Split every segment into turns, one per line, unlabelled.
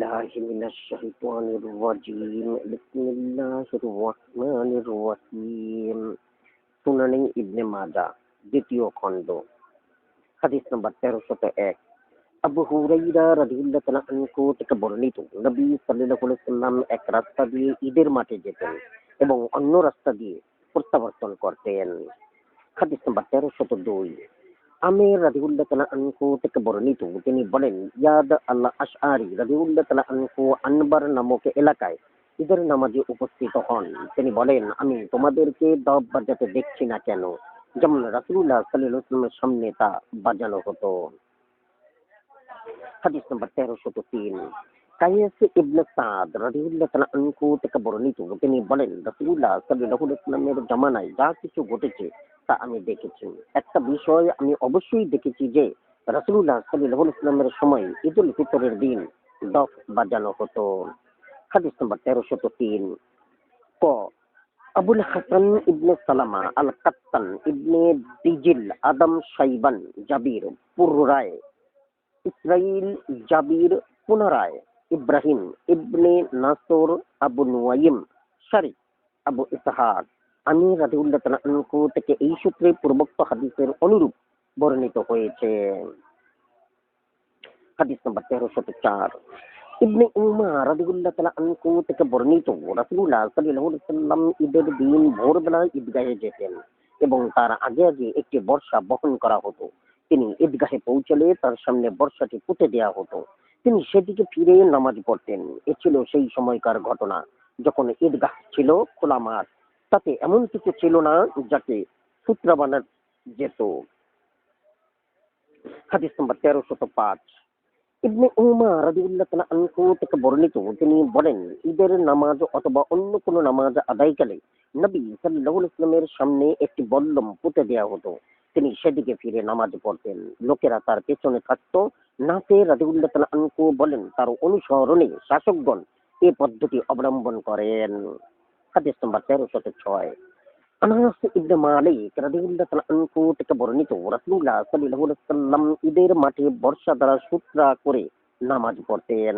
بالله من الشيطان الرجيم بسم الله الرحمن الرحيم সুনানে ইবনে মাজাহ দ্বিতীয় খণ্ড হাদিস নম্বর 1301 আবু হুরাইরা রাদিয়াল্লাহু তাআলা আনহু থেকে বর্ণিত নবী সাল্লাল্লাহু আলাইহি ওয়াসাল্লাম এক রাস্তা দিয়ে ঈদের মাঠে যেতেন এবং অন্য রাস্তা দিয়ে প্রত্যাবর্তন করতেন। হাদিস নম্বর 1302 আমির রাদিয়াল্লাহু তাআলা আনহু থেকে বর্ণিত তিনি বলেন ইয়াদ আল্লাহ আশআরি রাদিয়াল্লাহু তাআলা আনহু আনবার নামক এলাকায় ঈদের নামাজে উপস্থিত হন। তিনি বলেন আমি তোমাদেরকে দব বাজাতে দেখছি না কেন, যেমন রাসূলুল্লাহ সাল্লাল্লাহু আলাইহি ওয়াসাল্লামের সামনে তা বাজানো হতো। হাদিস নম্বর 1303 কায়েস ইবনে সাদ রাদিয়াল্লাহু তাআলা আনহু থেকে বর্ণিত তিনি বলেন রাসূলুল্লাহ সাল্লাল্লাহু আলাইহি ওয়াসাল্লামের জামানায় যা কিছু ঘটেছে তা আমি দেখেছি। একটা বিষয় আমি অবশ্যই দেখেছি যে রাসূলুল্লাহ সাল্লাল্লাহু আলাইহি ওয়াসাল্লামের সময় ঈদুল ফিতরের দিন দফ বাজানো হতো। হাদিস নম্বর 1303 ক আবুল হাসান ইবনে সালামা আল কাত্তান ইবনে দিজিল আদম শাইবান জাবির পুরায় ইসরাইল জাবির পুনরায় ইব্রাহিম ইবনে নাসর আবু নুয়াইম শরীফ আবু ইসহাক আমির রাদিয়াল্লাহু তাআলা আনহু থেকে এই সূত্রে পূর্বোক্ত হাদিসের অনুরূপ বর্ণিত হয়েছে। হাদিস নম্বর 1304 ইবনে উমর রাদিয়াল্লাহু তাআলা আনহু থেকে বর্ণিত রাসূলুল্লাহ সাল্লাল্লাহু আলাইহি ওয়াসাল্লাম ঈদের দিন ভোরবেলা ঈদগাহে যেতেন এবং তার আগে আগে একটি বর্শা বহন করা হতো। তিনি ঈদগাহে পৌঁছলে তার সামনে বর্শাটি পুঁতে দেওয়া হতো, তিনি সেদিকে ফিরে নামাজ পড়তেন। এ ছিল সেই সময়কার ঘটনা যখন ঈদগাহ ছিল খোলা মাঠ, তাতে এমন কিছু ছিল না যাকে সূত্রা বানানো যেত। হাদিস নম্বর 1305 ইবনে উমর রাদিয়াল্লাহু তাআলা আনহু থেকে বর্ণিত তিনি বলেন ঈদের নামাজ অথবা অন্য কোনো নামাজ আদায়কালে নবী সাল্লাল্লাহু আলাইহি ওয়াসাল্লামের সামনে একটি বল্লম পুঁতে দেওয়া হতো, তিনি সেদিকে ফিরে নামাজ পড়তেন, লোকেরা তার পেছনে থাকতো। নাফে রাদিয়াল্লাহু তাআলা আনহু বলেন তার অনুসরণে শাসকগণ এ পদ্ধতি অবলম্বন করেন। হাদিস নম্বর 1306 আনাস ইবনে মালিক রাদিয়াল্লাহু তাআলা আনহু থেকে বর্ণিত রাসূলুল্লাহ সাল্লাল্লাহু আলাইহি ওয়াসাল্লাম ঈদের মাঠে বর্ষা দ্বারা সূত্রা করে নামাজ পড়তেন।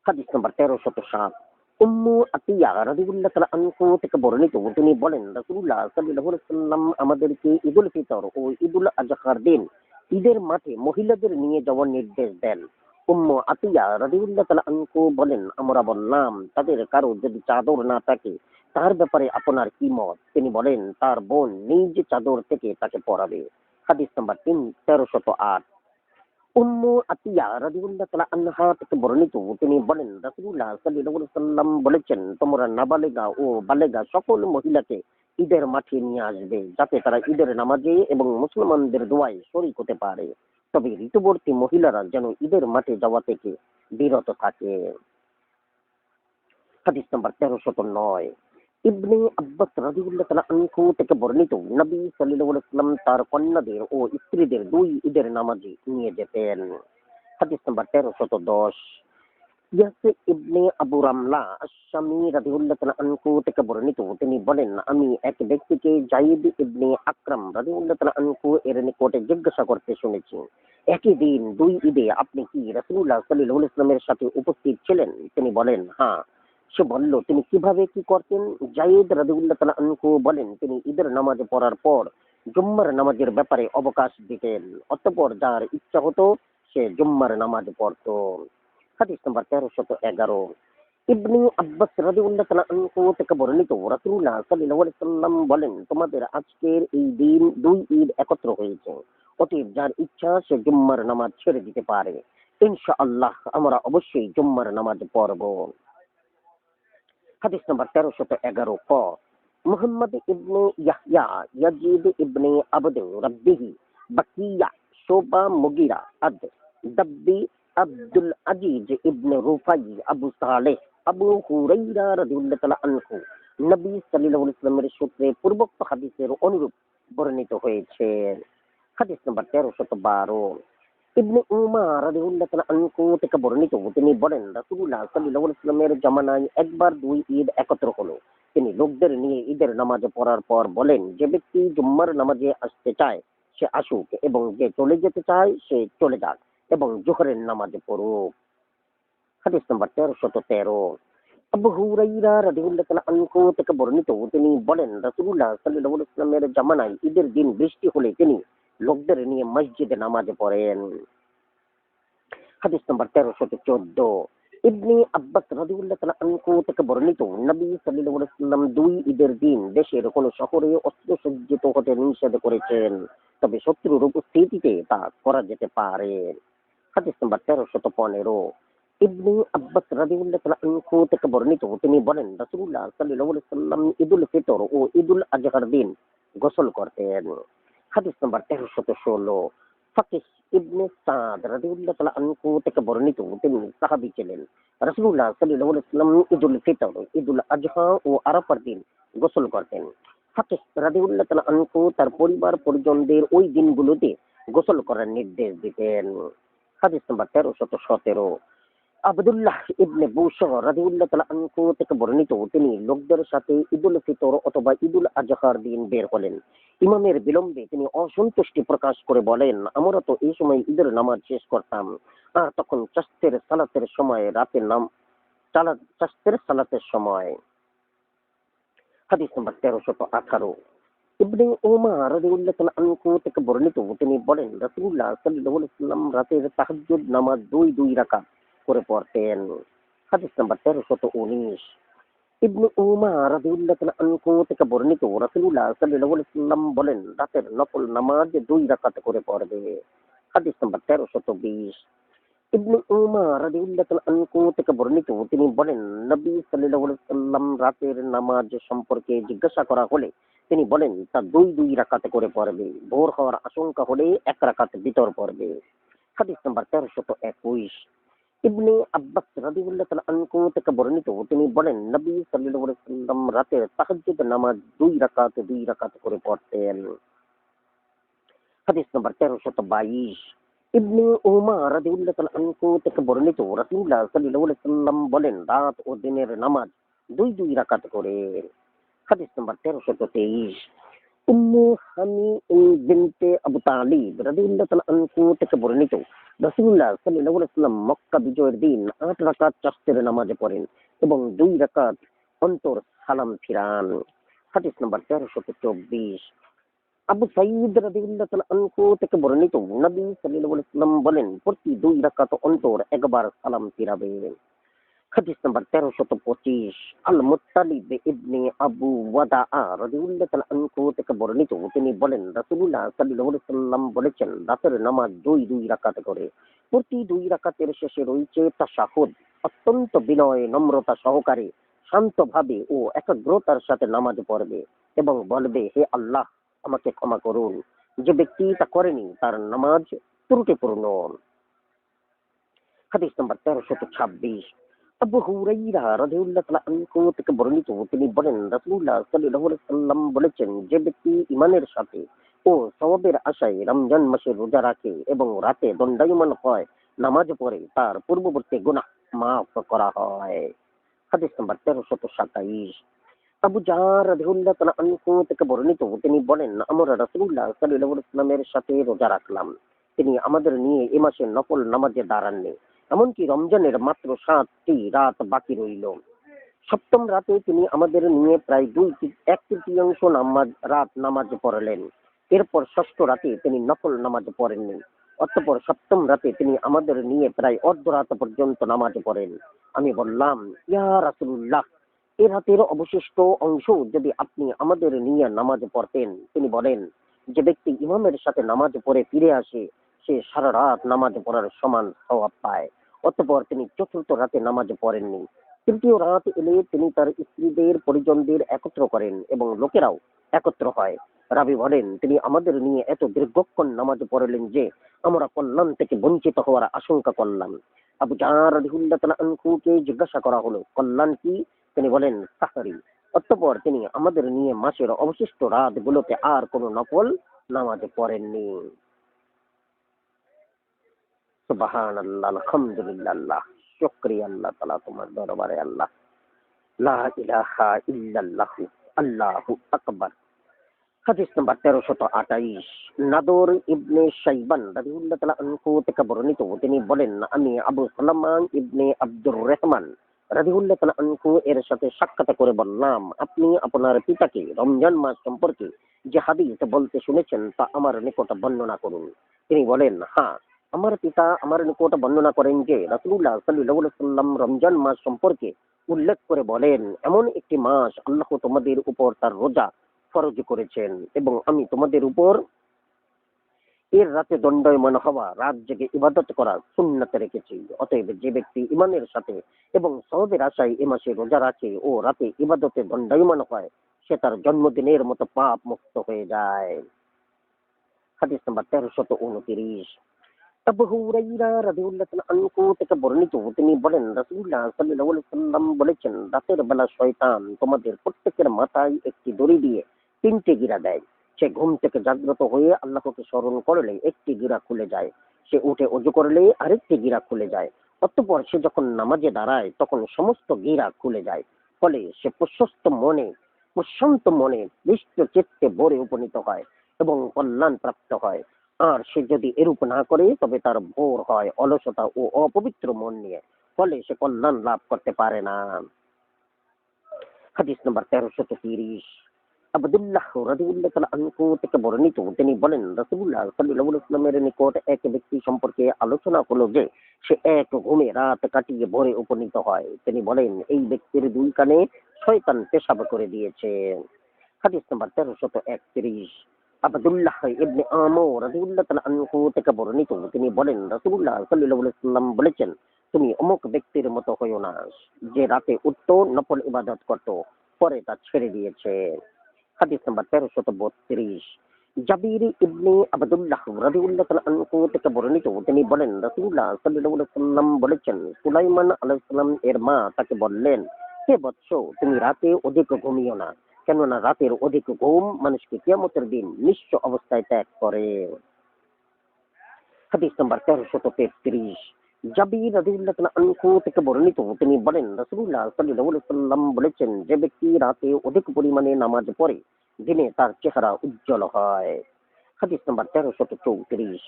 হাদিস নম্বর 1307 উম্মু আতিয়া রাদিয়াল্লাহু তাআলা আনহু থেকে বর্ণিত তিনি বলেন রাসূলুল্লাহ সাল্লাল্লাহু আলাইহি ওয়াসাল্লাম আমাদেরকে ঈদুল ফিতর ও ঈদুল আযহার দিন ঈদের মাঠে মহিলাদের নিয়ে যাওয়ার নির্দেশ দেন। উম্মু আতিয়া রাদিয়াল্লাহু তাআলা আনহু বলেন আমরা বললাম তাদের কারো যদি চাদর না থাকে তার ব্যাপারে আপনার কি মত? তিনি বলেন তার বোন নিজ চাদর থেকে তাকে পরাবে। হাদিস নাম্বার 1308 উম্মু আতিয়া রাদিয়াল্লাহু তাআলা আনহা থেকে বর্ণিত তিনি বলেন রাসূলুল্লাহ সাল্লাল্লাহু আলাইহি ওয়াসাল্লাম বলেছেন তোমরা নাবালেগা ও বালেগা সকল মহিলাকে ঈদের মাঠে নিয়ে আসবে যাতে তারা ঈদের নামাজে এবং মুসলমানদের দোয়ায় শরীক হতে পারে, তবে ঋতুবর্তী মহিলারা যেন ঈদের মাঠে যাওয়া থেকে বিরত থাকে। হাদিস নাম্বার 1309 ইবনে আব্বাস রাদিয়াল্লাহু তাআলা আনহু থেকে বর্ণিত নবী সাল্লাল্লাহু আলাইহি ওয়াসাল্লাম তার কন্যাদের ও স্ত্রীদের দুই ঈদের নামাজে নিয়ে যেতেন। হাদিস নাম্বার 1310 ইয়াস ইবনে আবু রামলা আশ-শামী রাদিয়াল্লাহু তাআলা আনহু থেকে বর্ণিত তিনি বলেন আমি এক ব্যক্তিকে যায়েদ ইবনে আকরাম রাদিয়াল্লাহু তাআলা আনহু এর নিকটে জিজ্ঞাসা করতে শুনেছি একই দিন দুই ঈদে আপনি কি রাসূলুল্লাহ সাল্লাল্লাহু আলাইহি ওয়াসাল্লামের সাথে উপস্থিত ছিলেন? তিনি বলেন হ্যাঁ। সে বলল তিনি কিভাবে কি করতেন? যায়েদ রাদিয়াল্লাহু তাআলা আনহু বলেন তিনি ঈদের নামাজ পড়ার পর জুম্মার নামাজের ব্যাপারে অবকাশ দিতেন, অতঃপর যার ইচ্ছা হতো সে জুম্মার নামাজ পড়তো। হাদিস নাম্বার 1311 ইবনে আব্বাস রাদিয়াল্লাহু তাআলা আনহু থেকে বর্ণিত রাসূলুল্লাহ সাল্লাল্লাহু আলাইহি ওয়াসাল্লাম বলেন তোমাদের আজকের এই দিন দুই ঈদ একত্র হয়েছে, অতএব যার ইচ্ছা সে জুম্মার নামাজ ছেড়ে দিতে পারে, ইনশাআল্লাহ আমরা অবশ্যই জুম্মার নামাজ পড়ব। হাদিস নাম্বার 1311 ক মুহাম্মদ ইবনে ইয়াহইয়া ইয়াজিদ ইবনে আবদ রাব্বিহি বাকিয়া শোবা মুগিরা আদ দাব্বি আব্দুল আজিজ ইবনে রুফাই আবু সালেহ আবু হুরাইরা রাদিয়াল্লাহু তাআলা আনহু নবী সাল্লাল্লাহু আলাইহি ওয়াসাল্লামের সূত্রে পূর্বোক্ত হাদিসের অনুরূপ বর্ণিত হয়েছে। হাদিস নাম্বার 1312 ইবনে উমর রাদিয়াল্লাহু তাআলা আনহু থেকে বর্ণিত তিনি বলেন রাসূলুল্লাহ সাল্লাল্লাহু আলাইহি ওয়াসাল্লামের জামানায় একবার দুই ঈদ একত্র হলো। তিনি লোকদের নিয়ে ঈদের নামাজ পড়ার পর বলেন যে ব্যক্তি জুম্মার নামাজে আসতে চায় সে আসুক এবং যে চলে যেতে চায় সে চলে যাক এবং জোহরের নামাজ পড়ুক। হাদিস নাম্বার 1313। আবু হুরাইরা রাদিয়াল্লাহু তাআলা আনহু থেকে বর্ণিত, তিনি বলেন রাসূলুল্লাহ সাল্লাল্লাহু আলাইহি ওয়াসাল্লামের জামানায় ঈদের দিন বৃষ্টি হলে তিনি লোকদের নিয়ে মসজিদে নামাজ পড়েন। হাদিস নাম্বার 1314। ইবনে আব্বাস রাদিয়াল্লাহু তাআলা আনহু থেকে বর্ণিত, নবী সাল্লাল্লাহু আলাইহি ওয়াসাল্লাম দুই ঈদের দিন দেশের কোন শহরে অস্ত্রসজ্জিত হতে নিষেধ করেছেন, তবে শত্রুর উপস্থিতিতে তা করা যেতে পারে। হাদিস নাম্বার 1315। ইবনে আব্বাস রাদিয়াল্লাহু তাআলা আনহু থেকে বর্ণিত, তিনি বলেন রাসূলুল্লাহ সাল্লাল্লাহু আলাইহি ওয়াসাল্লাম ঈদুল ফিতর ও ঈদুল আজহার দিন গোসল করতেন। হাদিস নাম্বার 1316। ফাকিহ ইবনে সাদ রাদিয়াল্লাহু তাআলা আনহু থেকে বর্ণিত, তিনি সাহাবী ছিলেন। রাসূলুল্লাহ সাল্লাল্লাহু আলাইহি ওয়াসাল্লাম ঈদুল ফিতর, ঈদুল আজহা ও আরাফার দিন গোসল করতেন। ফাকিহ রাদিয়াল্লাহু তাআলা আনহু তার পরিবার পরিজনদের ওই দিনগুলোতে গোসল করার নির্দেশ দিতেন। হাদিস নাম্বার 1317। আব্দুল্লাহ ইবনে বুশর রাদিয়াল্লাহু তাআলা আনহু থেকে বর্ণিত, তিনি লোকদের সাথে ঈদুল ফিতর অথবা ঈদুল আজহার দিন বের হলেন। ইমামের বিলম্বে তিনি অসন্তুষ্টি প্রকাশ করে বলেন, আমরা তো এই সময় ঈদের নামাজ শেষ করতাম, আর তখন চাস্তের সালাতের সময়, রাতের নাম চাস্তের সালাতের সময়। হাদিস নাম্বার 1318। ইবনে উমার রাদিয়াল্লাহু তাআলা আনহু থেকে বর্ণিত, তিনি বলেন রাসূলুল্লাহ সাল্লাল্লাহু আলাইহি ওয়াসাল্লাম রাতের তাহাজ্জুদ নামাজ দুই রাকাত করে পড়তেন। হাদিস নাম্বার 1319। ইবনে উমার রাদিয়াল্লাহু তাআলা আনহু থেকে বর্ণিত, রাসূলুল্লাহ সাল্লাল্লাহু আলাইহি ওয়াসাল্লাম বলেন রাতের নফল নামাজ 2 রাকাত করে পড়বে। হাদিস নাম্বার 1320। ইবনে উমার রাদিয়াল্লাহু তাআলা আনহু থেকে বর্ণিত, তিনি বলেন নবী সাল্লাল্লাহু আলাইহি ওয়াসাল্লাম রাতের নামাজ সম্পর্কে জিজ্ঞাসা করা হলে তিনি বলেন তা দুই রাকাত করে পড়বে। ভোর হওয়ার আশঙ্কা হলে 1 রাকাত ভিতর পড়বে। হাদিস নাম্বার 1321। ইবনে আব্বাস রাদিয়াল্লাহু তাআলা আনহু থেকে বর্ণিত, তিনি বলেন নবী সাল্লাল্লাহু আলাইহি ওয়াসাল্লাম রাতের তাহাজ্জুদ নামাজ 2 রাকাত করে পড়তেন। হাদিস নাম্বার 1322। ইবনে উমার রাদিয়াল্লাহু তাআলা আনহু থেকে বর্ণিত, রাসূলুল্লাহ সাল্লাল্লাহু আলাইহি ওয়াসাল্লাম বলেন রাত ও দিনের নামাজ দুই রাকাত করে। হাদিস নাম্বার 1323। উম্মে হানি বিনতে আবু তালিব রাদিয়াল্লাহু তাআলা আনহু থেকে বর্ণিত, রাসূলুল্লাহ সাল্লাল্লাহু আলাইহি ওয়াসাল্লাম মক্কা বিজয়ের দিন 8 রাকাত চাস্তের নামাজ পড়েন এবং 2 রাকাত অন্তর সালাম ফিরান। হাদিস নাম্বার 1324। আবু সাঈদ রাদিয়াল্লাহু তাআলা আনহু থেকে বর্ণিত, নবী সাল্লাল্লাহু আলাইহি ওয়াসাল্লাম বলেন প্রতি 2 রাকাত অন্তর একবার সালাম ফিরাবে। হাদিস নাম্বার 1325। আল মুত্তালিব ইবনে আবু ওয়াদাআ রাদিয়াল্লাহু তাআলা আনহু থেকে বর্ণিত, তিনি বলেন রাসূলুল্লাহ সাল্লাল্লাহু আলাইহি ওয়াসাল্লাম বলেছেন রাতের নামাজ দুই রাকাত করে। প্রতি 2 রাকাতের শেষে রয়েছে তাশাহুদ। অত্যন্ত বিনয় নম্রতা সহকারে শান্তভাবে ও একাগ্রতার সাথে নামাজ পড়বে এবং বলবে, হে আল্লাহ, আমাকে ক্ষমা করুন। যে ব্যক্তি তা করেনি তার নামাজ ত্রুটিপূর্ণ। হাদিস নাম্বার 1326। আবু হুরাইরা রাদিয়াল্লাহু তাআলা আনহু থেকে বর্ণিত, তিনি বলেন রাসূলুল্লাহ সাল্লাল্লাহু আলাইহি ওয়াসাল্লাম বলেছেন, যে ব্যক্তি ঈমানের সাথে ও সওয়াবের আশায় রমজান মাসে রোজা রাখে এবং রাতে দণ্ডায়মান হয় নামাজ পড়ে, তার পূর্ববর্তী গুনাহ মাফ করা হয়। হাদিস নাম্বার 1327। আবু জার রাদিয়াল্লাহু তাআলা আনহু থেকে বর্ণিত, তিনি বলেন আমরা রাসূলুল্লাহ সাল্লাল্লাহু আলাইহি ওয়াসাল্লামের সাথে রোজা রাখলাম। তিনি আমাদের নিয়ে এ মাসে নফল নামাজে দাঁড়াননি, এমনকি রমজানের মাত্র 7টি রাত বাকি রইল। সপ্তম রাতে তিনি আমাদের নিয়ে প্রায় 1/3 রাত নামাজ পড়লেন। এরপর ষষ্ঠ রাতে তিনি নফল নামাজ পড়েননি। অতঃপর সপ্তম রাতে তিনি আমাদের নিয়ে প্রায় অর্ধরাত পর্যন্ত নামাজ পড়েন। আমি বললাম, ইয়া রাসূলুল্লাহ, এ রাতের অবশিষ্ট অংশ যদি আপনি আমাদের নিয়ে নামাজ পড়তেন। তিনি বলেন, যে ব্যক্তি ইমামের সাথে নামাজ পড়ে ফিরে আসে সে সারা রাত নামাজ পড়ার সমান সওয়াব পায়। অতঃপর তিনি চতুর্থ রাতে নামাজ পড়েননি। তৃতীয় রাত এলে তিনি তার স্ত্রীদের পরিজনদের একত্র করেন এবং লোকেরাও একত্র হয়। রাবি বলেন, তিনি আমাদের নিয়ে এত দীর্ঘক্ষণ নামাজ পড়লেন যে আমরা কল্যাণ থেকে বঞ্চিত হওয়ার আশঙ্কা করলাম। আবু জার রাদিয়াল্লাহু তাআলা আনহুকে জিজ্ঞাসা করা হলো, কল্যাণ কি? তিনি বলেন, সাহরি। অতঃপর তিনি আমাদের নিয়ে মাসের অবশিষ্ট রাতগুলোতে আর কোনো নফল নামাজ পড়েননি। সুবহানাল্লাহ, আলহামদুলিল্লাহ, শুকরিয়া আল্লাহ তাআলা, তোমার দরবারে আল্লাহ। লা ইলাহা ইল্লাল্লাহ, আল্লাহু আকবার। হাদিস নাম্বার 1328, নাদর ইবনে শাইবান রাদিয়াল্লাহু তাআলা আনহু থেকে বর্ণিত, তিনি বলেন, আমি আবু সালামা ইবনে আব্দুর রহমান রাদিয়াল্লাহু তাআলা আনহু এর সাথে সাক্ষাৎ করে বললাম, আপনি আপনার পিতাকে রমজান মাস সম্পর্কে যে হাদিস বলতে শুনেছেন তা আমার নিকট বর্ণনা করুন। তিনি বলেন, হ্যাঁ, আমার পিতা আমার নিকট বর্ণনা করেন যে রাসূলুল্লাহ সাল্লাল্লাহু আলাইহি ওয়াসাল্লাম রমজান মাস সম্পর্কে উল্লেখ করে বলেন, এমন একটি মাস আল্লাহ তোমাদের উপর তার রোজা ফরজ করেছেন এবং আমি তোমাদের উপর এর রাতে দণ্ডায়মান হওয়া, রাত জেগে ইবাদত করা সুন্নাত রেখেছি। অতএব যে ব্যক্তি ইমানের সাথে এবং সওয়াবের আশায় এ মাসে রোজা রাখে ও রাতে ইবাদতে দণ্ডায়মান হয়, সে তার জন্মদিনের মতো পাপ মুক্ত হয়ে যায়। হাদিস নাম্বার 1329, আবু হুরায়রা রাদিয়াল্লাহু তাআলা আনহু থেকে বর্ণিত, তিনি বলেন, রাসূলুল্লাহ সাল্লাল্লাহু আলাইহি ওয়াসাল্লাম বলেছেন, রাতের বেলা শয়তান তোমাদের প্রত্যেকের মাথায় একটি দড়ি দিয়ে 3টে গিরা দেয়। সে ঘুম থেকে জাগ্রত হয়ে আল্লাহকে স্মরণ করলে একটি গিরা খুলে যায়, সে উঠে ওযু করলে আরেকটি গিরা খুলে যায়, অতঃপর সে যখন নামাজে দাঁড়ায় তখন সমস্ত গিরা খুলে যায়। ফলে সে প্রশান্ত মনে নিষ্ঠ চিত্তে ভোরে উপনীত হয় এবং কল্যাণ প্রাপ্ত হয়। আর সে যদি এরূপ না করে তবে তার ভোর হয় অলসতা ও অপবিত্র মন নিয়ে, ফলে সে কল্যাণ লাভ করতে পারে না। হাদিস নাম্বার 1330, আব্দুল্লাহ রাদিয়াল্লাহু তাআলা আনহু থেকে বর্ণিত, তিনি বলেন, রাসূলুল্লাহ সাল্লাল্লাহু আলাইহি ওয়াসাল্লামের নিকট এক ব্যক্তি সম্পর্কে আলোচনা হলো যে সে এক ঘুমে রাত কাটিয়ে ভোরে উপনীত হয়। তিনি বলেন, এই ব্যক্তির দুই কানে শয়তান পেশাব করে দিয়েছে। হাদিস নাম্বার 1331, আব্দুল্লাহ ইবনে আমর রাদিয়াল্লাহু তাআলা আনহু থেকে বর্ণিত, তিনি বলেন, রাসূলুল্লাহ সাল্লাল্লাহু আলাইহি ওয়াসাল্লাম বলেছেন, তুমি অমুক ব্যক্তির মতো হইও না যে রাতে উঠতো, নফল ইবাদত করত, পরে তা ছেড়ে দিয়েছে। হাদিস নাম্বার 1332, জাবির ইবনে আব্দুল্লাহ রাদিয়াল্লাহু তাআলা আনহু থেকে বর্ণিত, তিনি বলেন, রাসূলুল্লাহ সাল্লাল্লাহু আলাইহি ওয়াসাল্লাম বলেছেন, সুলাইমান আলাইহিস সালাম এর মা তাকে বললেন, হে বৎস, তুমি রাতে অধিক ঘুমিও না, কেননা রাতের অধিক ঘুম মানুষকে কিয়ামতের দিন নিঃস্ব অবস্থায় ত্যাগ করে। হাদিস নাম্বার 1333, জাবির রাদিয়াল্লাহু তাআলা আনহু থেকে বর্ণিত, তিনি বলেন, রাসূলুল্লাহ সাল্লাল্লাহু আলাইহি ওয়াসাল্লাম বলেছেন, যে ব্যক্তি রাতে অধিক পরিমাণে নামাজ পড়ে দিনে তার চেহারা উজ্জ্বল হয়। হাদিস নাম্বার 1334,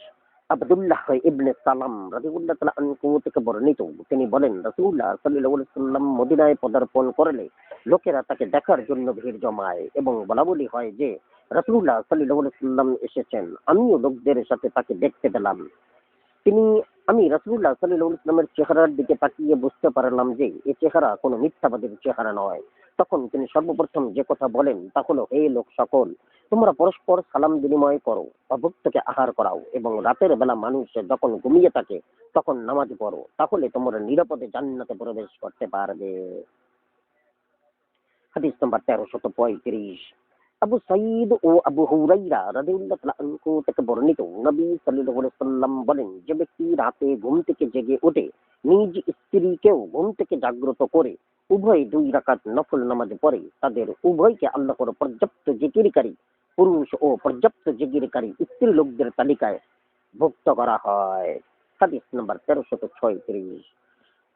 আব্দুল্লাহ ইবনে সালাম রাদিয়াল্লাহু তাআলা আনহু থেকে বর্ণিত, তিনি বলেন, রাসূলুল্লাহ সাল্লাল্লাহু আলাইহি ওয়াসাল্লাম মদিনায় পদার্পণ করলে লোকেরা তাকে দেখার জন্য ভিড় জমায় এবং বলাবলি হয় যে রাসূলুল্লাহ সাল্লাল্লাহু আলাইহি ওয়াসাল্লাম এসেছেন। আমিও লোকদের সাথে তাকে দেখতে পেলাম। তিনি আমি রাসূলুল্লাহ সাল্লাল্লাহু আলাইহি ওয়াসাল্লামের চেহারার দিকে তাকিয়ে বুঝতে পারলাম যে এ চেহারা কোনো মিথ্যাবাদীর চেহারা নয়। তখন তিনি সর্বপ্রথম যে কথা বলেন তা হলো, হে লোক সকল, তোমরা পরস্পর সালাম বিনিময় করো, অভুক্তকে আহার করাও এবং রাতের বেলা মানুষ যখন ঘুমিয়ে থাকে তখন নামাজ পড়ো, তাহলে তোমরা নিরাপদে জান্নাতে প্রবেশ করতে পারবে। হাদিস নাম্বার 1335, আবু সাঈদ ও আবু হুরায়রা রাদিয়াল্লাহু তাআলা আনহু থেকে বর্ণিত, নবী সাল্লাল্লাহু আলাইহি ওয়াসাল্লাম বলেন, যে ব্যক্তি রাতে ঘুম থেকে জেগে ওঠে নিজ স্ত্রীকেও ঘুম থেকে জাগ্রত করে উভয় 2 রাকাত নফল নামাজ পড়ে, তাদের উভয়কে আল্লাহর পর্যাপ্ত জিকিরকারী পুরুষ ও পর্যাপ্ত জিকিরকারী স্ত্রী লোকদের তালিকায় ভুক্ত করা হয়। হাদিস নাম্বার 1336,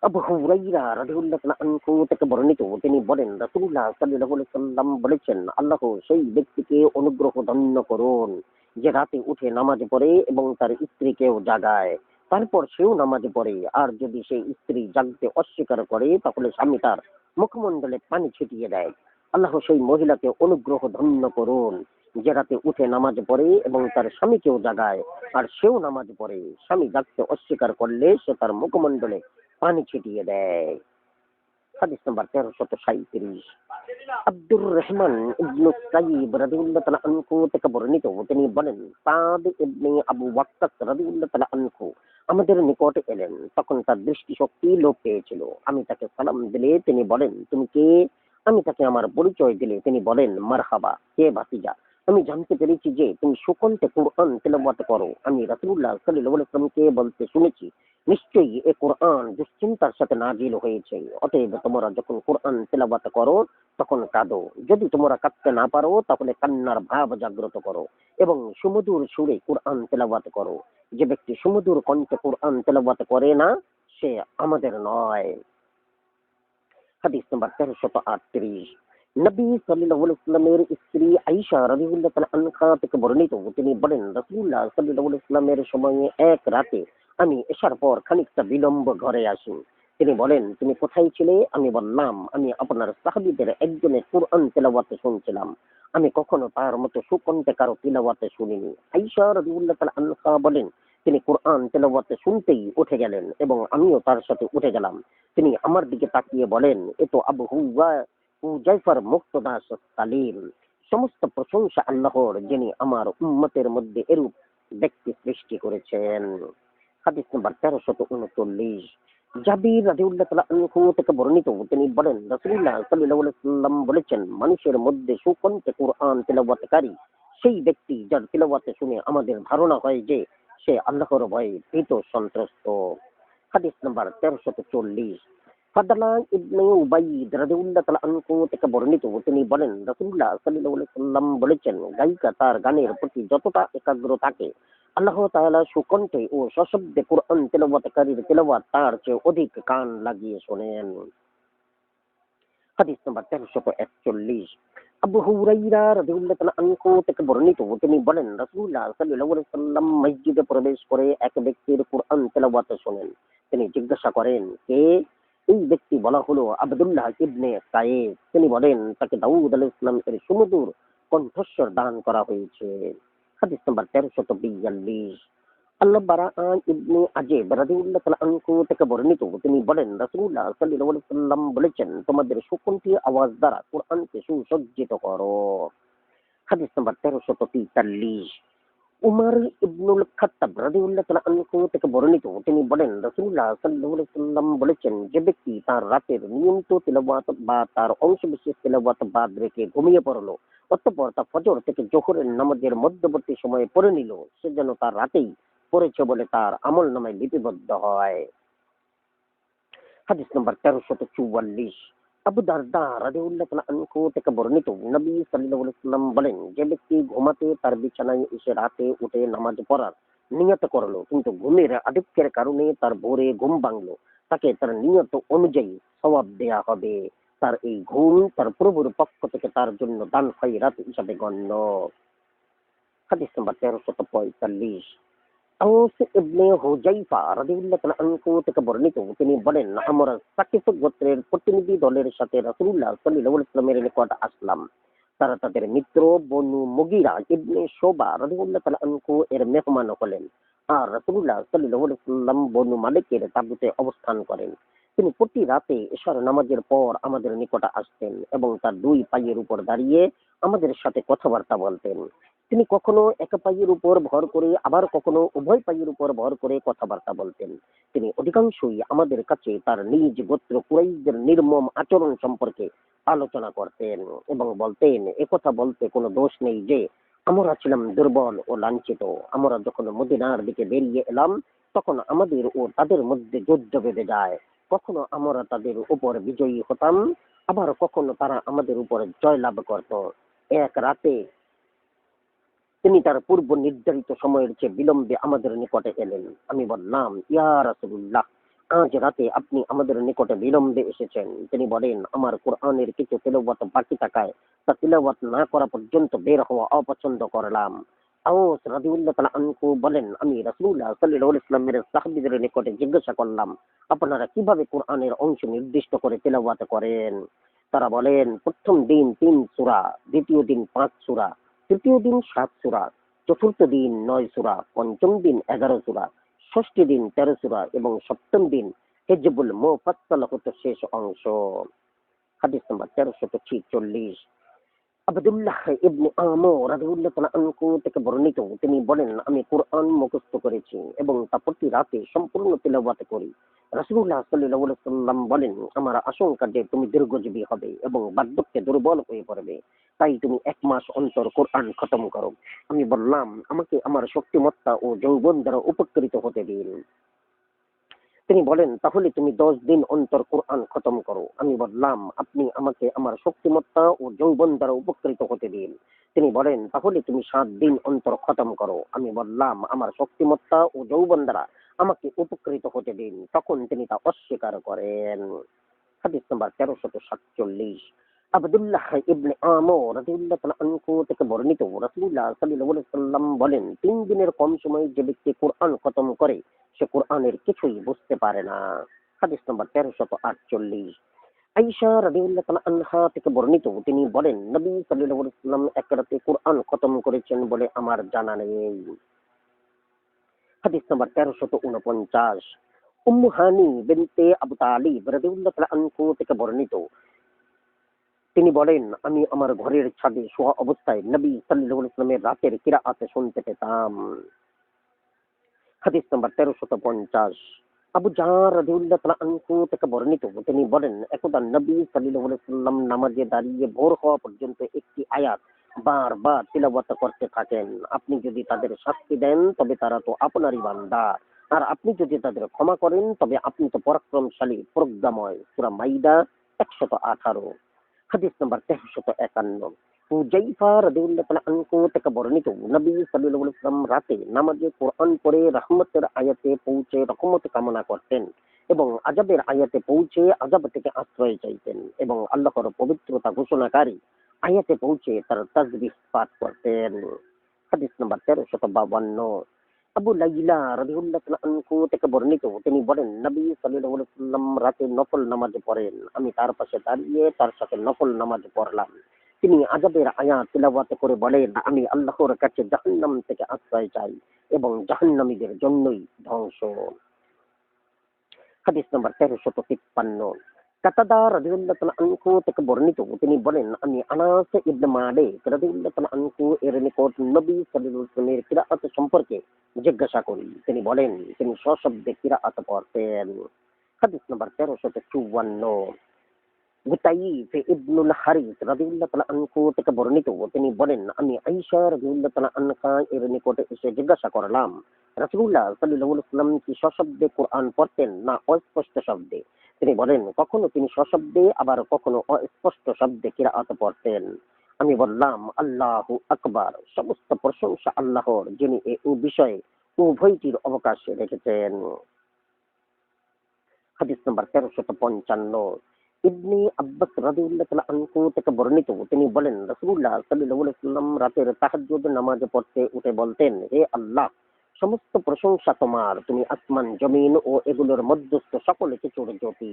আবু হুরায়রা রাদিয়াল্লাহু তাআলা আনহু থেকে বর্ণিত, তিনি বলেন, রাসূলুল্লাহ সাল্লাল্লাহু আলাইহি ওয়াসাল্লাম বলেছেন, আল্লাহ সেই ব্যক্তিকে অনুগ্রহ ধন্য করুন যে রাতে উঠে নামাজ পড়ে এবং তার স্ত্রীকেও জাগায়, তারপর সেও নামাজ পড়ে। আর যদি সেই স্ত্রী জাগতে অস্বীকার করে তাহলে স্বামী তার মুখমণ্ডলে পানি ছিটিয়ে দেয়। আল্লাহ সেই মহিলাকে অনুগ্রহ ধন্য করুন যে রাতে উঠে নামাজ পড়ে এবং তার স্বামীকেও জাগায়, আর সেও নামাজ পড়ে। স্বামী জাগতে অস্বীকার করলে সে তার মুখমণ্ডলে পানি ছিটিয়ে দেয়। হাদিস নাম্বার 1337, আব্দুর রহমান ইবনু সাইয়্যিব রাদিয়াল্লাহু তাআলা আনহু থেকে বর্ণিত, তিনি বলেন, সাদ ইবনে আবু ওয়াক্কাস রাদিয়াল্লাহু তাআলা আনহু আমাদের নিকট এলেন, তখন তার দৃষ্টিশক্তি লোপ পেয়েছিল। আমি তাকে সালাম দিলে তিনি বলেন, তুমি কে? আমি তাকে আমার পরিচয় দিলে তিনি বলেন, মারহাবা, হে ভাতিজা, আমি জানতে পেরেছি যে তুমি সুকণ্ঠে কুরআন তেলাওয়াত করো। আমি রাসূলুল্লাহ সাল্লাল্লাহু আলাইহি ওয়াসাল্লামকে বলতে শুনেছি, নিশ্চয়ই এ কোরআন দুশ্চিন্তার সাথে নাজিল হয়েছে। অতএব তোমরা যখন কোরআন তেলাওয়াত করো তখন কাঁদো। যদি তোমরা কাঁদতে না পারো তাহলে কান্নার ভাব জাগ্রত করো এবং সুমধুর সুরে কোরআন তেলাওয়াত করো। যে ব্যক্তি সুমধুর কণ্ঠে কোরআন তেলাওয়াত করে না সে আমাদের নয়। হাদিস নাম্বার 1338, নবী সাল্লাল্লাহু আলাইহি ওয়াসাল্লামের স্ত্রী আয়েশা রাদিয়াল্লাহু তাআলা আনহা থেকে বর্ণিত, তিনি বলেন রাসূলুল্লাহ সাল্লাল্লাহু আলাইহি ওয়াসাল্লামের সময়ে এক রাতে আমি এশার পর খানিকটা বিলম্ব ঘরে আসি। তিনি বলেন, তুমি কোথায় ছিলে? আমি বললাম, আমি আপনার সাহাবীদের একজনের কুরআন তেলাওয়াত শুনছিলাম। আমি কখনো তার মতো সুকণ্ঠে কারো তিলাওয়াত শুনিনি। আয়েশা রাদিয়াল্লাহু তাআলা আনহা বলেন, তিনি কুরআন তেলাওয়াত শুনতেই উঠে গেলেন এবং আমিও তার সাথে উঠে গেলাম। তিনি আমার দিকে তাকিয়ে বলেন, এ তো আবু হুযায়ফার মুক্তদা সালিম। সমস্ত প্রশংসা আল্লাহর, যিনি আমার উম্মতের মধ্যে এরূপ ব্যক্তি সৃষ্টি করেছেন। হাদিস নাম্বার 1339। জাবির রাদিয়াল্লাহু তাআলা আনহু থেকে বর্ণিত, তিনি বলেন রাসূলুল্লাহ সাল্লাল্লাহু আলাইহি ওয়াসাল্লাম বলেছেন, মানুষের মধ্যে সুকণ্ঠে কুরআন তেলাওয়াতকারী সেই ব্যক্তি যার তেলাওয়াত শুনে আমাদের ধারণা হয় যে সে আল্লাহর ভয়ে ভীত সন্ত্রস্ত। হাদিস নাম্বার 1340। ফাদলা ইবনে উবাইদ রাদিয়াল্লাহু তাআলা আনহু থেকে বর্ণিত, তিনি বলেন রাসূলুল্লাহ সাল্লাল্লাহু আলাইহি ওয়াসাল্লাম বলেছেন, গায়িকা তার গানের প্রতি যতটা একাগ্র থাকে, আল্লাহ তাআলা সুকণ্ঠে ও সশব্দে কুরআন তেলাওয়াতকারীর তেলাওয়াত তার চেয়ে অধিক কান লাগিয়ে শোনেন। হাদিস নাম্বার 1341। আবু হুরাইরা রাদিয়াল্লাহু তাআলা আনহু থেকে বর্ণিত, তিনি বলেন রাসূলুল্লাহ সাল্লাল্লাহু আলাইহি ওয়াসাল্লাম মসজিদে প্রবেশ করে এক ব্যক্তির কুরআন তেলাওয়াত শোনেন। তিনি জিজ্ঞাসা করেন, কে? এই ব্যক্তি বলা হলো আব্দুল্লাহ ইবনে কায়েস। তিনি বলেন, তাকে দাউদ আলাইহিস সালাম এর সুমধুর কণ্ঠস্বর দান করা হয়েছে। হাদিস নাম্বার 1342। আল্লাহ বারা ইবনে আজিব রাদিয়াল্লাহু তাআলা আনহু থেকে বর্ণিত, তিনি বলেন রাসূলুল্লাহ সাল্লাল্লাহু আলাইহি ওয়াসাল্লাম বলেছেন, তোমাদের সুকণ্ঠী আওয়াজ দ্বারা কুরআনকে সুসজ্জিত করো। হাদিস নাম্বার 1343। উমর ইবনুল খাত্তাব রাদিয়াল্লাহু তাআলা আনহু থেকে বর্ণিত, তিনি বলেন রাসূলুল্লাহ সাল্লাল্লাহু আলাইহি ওয়াসাল্লাম বলেছেন, যে ব্যক্তি তার রাতের নিয়মিত তিলাওয়াত বা তার অংশবিশেষ তিলাওয়াত বাদ রেখে ঘুমিয়ে পড়ল, অতঃপর তা ফজর থেকে জোহরের নামাজের মধ্যবর্তী সময়ে পড়ে নিল, সে যেন তার রাতেই পড়েছে বলে তার আমলনামায় লিপিবদ্ধ হয়। হাদিস নাম্বার 1344। আবু দারদা রাদিয়াল্লাহু তাআলা আনহু থেকে বর্ণিত, নবী সাল্লাল্লাহু আলাইহি ওয়াসাল্লাম বলেন, যে ব্যক্তি ঘুমাতে তার বিছানায় এসে রাতে উঠে নামাজ পড়ার নিয়ত করলো, কিন্তু ঘুমের আধিক্যের কারণে তার ভোরে ঘুম ভাঙলো, তাকে তার নিয়ত অনুযায়ী সওয়াব দেয়া হবে। তার এই ঘুম তার প্রভুর পক্ষ থেকে তার জন্য দান খয়রাত হিসাবে গণ্য। হাদিস নাম্বার 1345। আওস ইবনে হুযায়ফা রাদিয়াল্লাহু তাআলা আনহু থেকে বর্ণিত, তিনি বলেন, আমরা সাকিফ গোত্রের প্রতিনিধি দলের সাথে রাসূলুল্লাহ সাল্লাল্লাহু আলাইহি ওয়াসাল্লামের নিকট আসলাম। তারা তাদের মিত্র বনু মুগীরা ইবনে শুবা রাদিয়াল্লাহু তাআলা আনহু এর মেহমান হলেন, আর রাসূলুল্লাহ সাল্লাল্লাহু আলাইহি ওয়াসাল্লাম বনু মালিকের তাঁবুতে অবস্থান করেন। তিনি প্রতি রাতে এশার নামাজের পর আমাদের নিকট আসতেন এবং তার দুই পায়ের উপর দাঁড়িয়ে আমাদের সাথে কথাবার্তা বলতেন। তিনি কখনো এক পায়ের উপর ভর করে আবার কখনো উভয় পায়ের উপর ভর করে কথাবার্তা বলতেন। তিনি অধিকাংশই আমাদের কাছে তার নিজ গোত্র কুরাইশদের নির্মম আচরণ সম্পর্কে আলোচনা করতেন এবং বলতেন, একথা বলতে কোনো দোষ নেই যে আমরা ছিলাম দুর্বল ও লাঞ্ছিত। আমরা যখন মদিনার দিকে বেরিয়ে এলাম, তখন আমাদের ও তাদের মধ্যে যুদ্ধ বেঁধে যায়। কখনো আমরা তাদের উপর বিজয়ী হতাম, আবার কখনো তারা আমাদের উপর জয়লাভ করত। এক রাতে তিনি তার পূর্ব নির্ধারিত সময়ের চেয়ে বিলম্বে আমাদের নিকটে এলেন। আমি বললাম, ইয়া রাসূলুল্লাহ, আজ রাতে আপনি আমাদের নিকটে বিলম্বে এসেছেন। তিনি বলেন, আমার কোরআনের কিছু তিলাওয়াত বাকি থাকায় তা তিলাওয়াত না করা পর্যন্ত বের হওয়া অপছন্দ করলাম। আওস রাদিয়াল্লাহু তাআলা আনহু বলেন, আমি রাসূলুল্লাহ সাল্লাল্লাহু আলাইহি ওয়াসাল্লামের সাহাবীদের নিকটে জিজ্ঞাসা করলাম, আপনারা কিভাবে কোরআনের অংশ নির্দিষ্ট করে তিলাওয়াত করেন? তারা বলেন, প্রথম দিন 3 সূরা, দ্বিতীয় দিন 5 সূরা, তৃতীয় দিন 7 সূরা, চতুর্থ দিন 9 সূরা, পঞ্চম দিন 11 সূরা, ষষ্ঠ দিন 13 সূরা এবং সপ্তম দিন হিজবুল মুফাসসাল হতে শেষ অংশ। হাদিস নাম্বার 1346। আব্দুল্লাহ ইবনে আমর রাদিয়াল্লাহু তাআলা আনহু থেকে বর্ণিত, তিনি বলেন, আমি কুরআন মুখস্থ করেছি এবং তা প্রতি রাতে সম্পূর্ণ তিলাওয়াত করি। রাসূলুল্লাহ সাল্লাল্লাহু আলাইহি ওয়াসাল্লাম বলেন, আমার আশঙ্কা যে তুমি দীর্ঘজীবী হবে এবং বার্ধক্যে দুর্বল হয়ে পড়বে, তাই তুমি 1 মাস অন্তর কোরআন খতম করো। আমি বললাম, আমাকে আমার শক্তিমত্তা ও যৌবন দ্বারা উপকৃত হতে দিন। তিনি বলেন, তাহলে তুমি 10 দিন অন্তর কোরআন খতম করো। আমি বললাম, আপনি আমাকে আমার শক্তিমত্তা ও যৌবন দ্বারা উপকৃত হতে দিন। তিনি বলেন, তাহলে তুমি 7 দিন অন্তর খতম করো। আমি বললাম, আমার শক্তিমত্তা ও যৌবন দ্বারা আমাকে উপকৃত হতে দিন। তখন তিনি তা অস্বীকার করেন। হাদিস নাম্বার 1347। আব্দুল্লাহ ইবনে আমর রাদিয়াল্লাহু তাআলা আনহু থেকে বর্ণিত, রাসূলুল্লাহ সাল্লাল্লাহু আলাইহি ওয়াসাল্লাম বলেন, ৩ দিনের কম সময়ে যে ব্যক্তি কোরআন খতম করে সে কোরআনের কিছুই বুঝতে পারে না। হাদিস নম্বর ১৩৪৮। আয়েশা রাদিয়াল্লাহু তাআলা আনহা থেকে বর্ণিত, তিনি বলেন, নবী সাল্লাল্লাহু আলাইহি ওয়াসাল্লাম এক রাতে কোরআন খতম করেছেন বলে আমার জানা নেই। হাদিস নম্বর ১৩৪৯। উম্মু হানি বিনতে আবু তালিব রাদিয়াল্লাহু তাআলা আনহু থেকে বর্ণিত, তিনি বলেন, আমি আমার ঘরের ছাদে শোয়া অবস্থায় নবী সাল্লাল্লাহু আলাইহি ওয়াসাল্লামের রাতের কিরাআত শুনতে পেতাম। হাদিস নম্বর ১৩৫০। আবু জার রাদিয়াল্লাহু তাআলা আনহু থেকে বর্ণিত, তিনি বলেন, একদা নবী সাল্লাল্লাহু আলাইহি ওয়াসাল্লাম নামাজে দাঁড়িয়ে ভোর হওয়া পর্যন্ত একটি আয়াত বারবার তিলাওয়াত করতে থাকেন। আপনি যদি তাদের শাস্তি দেন তবে তারা তো আপনারই বান্দা, আর আপনি যদি তাদের ক্ষমা করেন তবে আপনি তো পরাক্রমশালী প্রজ্ঞাময়। সূরা মাইদা ১১৮। হাদিস নম্বর ১৩৫১। হুযায়ফা রাদিয়াল্লাহু তাআলা আনহু থেকে বর্ণিত, নবী সাল্লাল্লাহু আলাইহি ওয়াসাল্লাম রাতে নামাজে কোরআন পড়ে রহমতের আয়াতে পৌঁছে রহমত কামনা করতেন এবং আযাবের আয়াতে পৌঁছে আযাব থেকে আশ্রয় চাইতেন এবং আল্লাহর পবিত্রতা ঘোষণাকারী আয়াতে পৌঁছে তার তাসবিহ পাঠ করতেন। হাদিস নম্বর ১৩৫২। আবু লাইলা রাদিয়াল্লাহু তাআলা আনহু থেকে বর্ণিত, তিনি বলেন, নবী সাল্লাল্লাহু আলাইহি ওয়াসাল্লাম রাতে নফল নামাজ পড়েন। আমি তার পাশে দাঁড়িয়ে তার সাথে নফল নামাজ পড়লাম। তিনি আযাবের আয়াত তিলাওয়াত করে বলেন, আমি আল্লাহর কাছে জাহান্নাম থেকে আশ্রয় চাই এবং জাহান্নামীদের জন্যই ধ্বংস। হাদিস নম্বর ১৩৫৩। কাতাদা রাদিয়াল্লাহু তাআলা আনহু থেকে বর্ণিত, তিনি বলেন, আমি আনাস ইবনে মালিক রাদিয়াল্লাহু তাআলা আনহু এর নিকট নবী সাল্লাল্লাহু আলাইহি ওয়াসাল্লামের কিরাআত সম্পর্কে জিজ্ঞাসা করি। তিনি বলেন, তিনি সশব্দে কিরাআত পড়তেন। হাদিস নম্বর ১৩৫৪। গুতাইফ ইবনুল হারিস রাদিয়াল্লাহু তাআলা আনহু থেকে বর্ণিত, তিনি বলেন, আমি আয়েশা রাদিয়াল্লাহু তাআলা আনহা এর নিকটে এসে জিজ্ঞাসা করলাম, রাসূলুল্লাহ সাল্লাল্লাহু আলাইহি ওয়াসাল্লাম কি সশব্দে কোরআন পড়তেন না অস্পষ্ট শব্দে? তিনি বলেন, কখনো তিনি সশব্দে আবার কখনো অস্পষ্ট শব্দে কিরাআত পড়তেন। আমি বললাম, আল্লাহু আকবার, সমস্ত প্রশংসা আল্লাহর, যিনি এ বিষয়ে উভয়টির অবকাশ রেখেছেন। হাদিস নম্বর ১৩৫৫। ইবনে আব্বাস রাদিয়াল্লাহু তাআলা আনহু থেকে বর্ণিত, তিনি বলেন, রাসূলুল্লাহ সাল্লাল্লাহু আলাইহি ওয়াসাল্লাম রাতের তাহাজ্জুদ নামাজ পড়তে উঠে বলতেন, হে আল্লাহ, সমস্ত প্রশংসা তোমার, তুমি আসমান জমিন ও এগুলোর মধ্যস্থ সকল কিছুর জ্যোতি।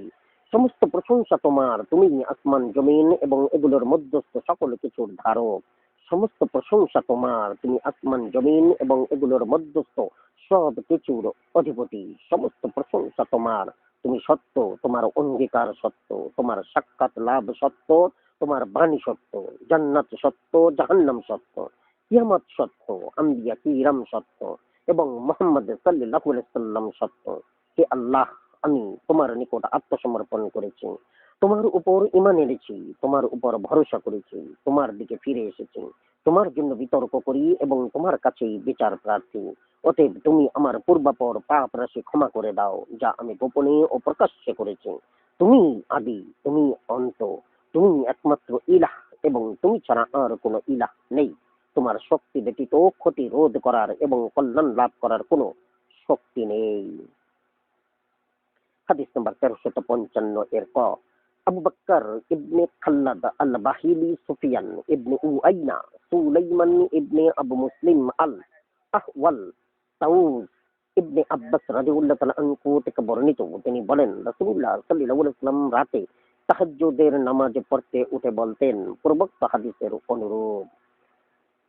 সমস্ত প্রশংসা তোমার, তুমি আসমান জমিন এবং এগুলোর মধ্যস্থ সকল কিছুর ধারক। সমস্ত প্রশংসা তোমার, তুমি আসমান জমিন এবং এগুলোর মধ্যস্থ সব কিছুর অধিপতি। সমস্ত প্রশংসা তোমার, তুমি সত্য, তোমার অঙ্গীকার সত্য, তোমার সাক্ষাৎ লাভ সত্য, তোমার বাণী সত্য, জান্নাত সত্য, জাহান্নাম সত্য, কিয়ামত সত্য, আম্বিয়া কিরাম সত্য এবং মুহাম্মদ সাল্লাল্লাহু আলাইহি ওয়াসাল্লাম সত্য। হে আল্লাহ, আমি তোমার নিকট আত্মসমর্পণ করেছি, তোমার উপর ঈমান এনেছি, তোমার উপর ভরসা করেছি, তোমার দিকে ফিরে এসেছি, তোমার জন্য বিতর্ক করি এবং তোমার কাছেই বিচার প্রার্থী। অতএব তুমি আমার পূর্বাপর পাপ রাশি ক্ষমা করে দাও, যা আমি গোপনে ও প্রকাশ্যে করেছি। তুমি আদি, তুমি অন্ত, তুমি একমাত্র ইলাহ এবং তুমি ছাড়া আর কোনো ইলাহ নেই। তোমার শক্তি ব্যতীত ক্ষতি রোধ করার এবং কল্যাণ লাভ করার কোনো শক্তি নেই। হাদিস নম্বর ১৩৫৫ এর ক। আবু বকর ইবনে খাল্লাদ আল বাহিলি, সুফিয়ান ইবনে উয়াইনা, সুলাইমান ইবনে আবু মুসলিম আল আহওয়াল, তাউস ইবনে আব্বাস রাদিয়াল্লাহু তাআলা আনহু থেকে বর্ণিত, তিনি বলেন, রাসূলুল্লাহ সাল্লাল্লাহু আলাইহি ওয়াসাল্লাম রাতে তাহাজ্জুদের নামাজ পড়তে উঠে বলতেন, পূর্বোক্ত হাদিসের অনুরূপ।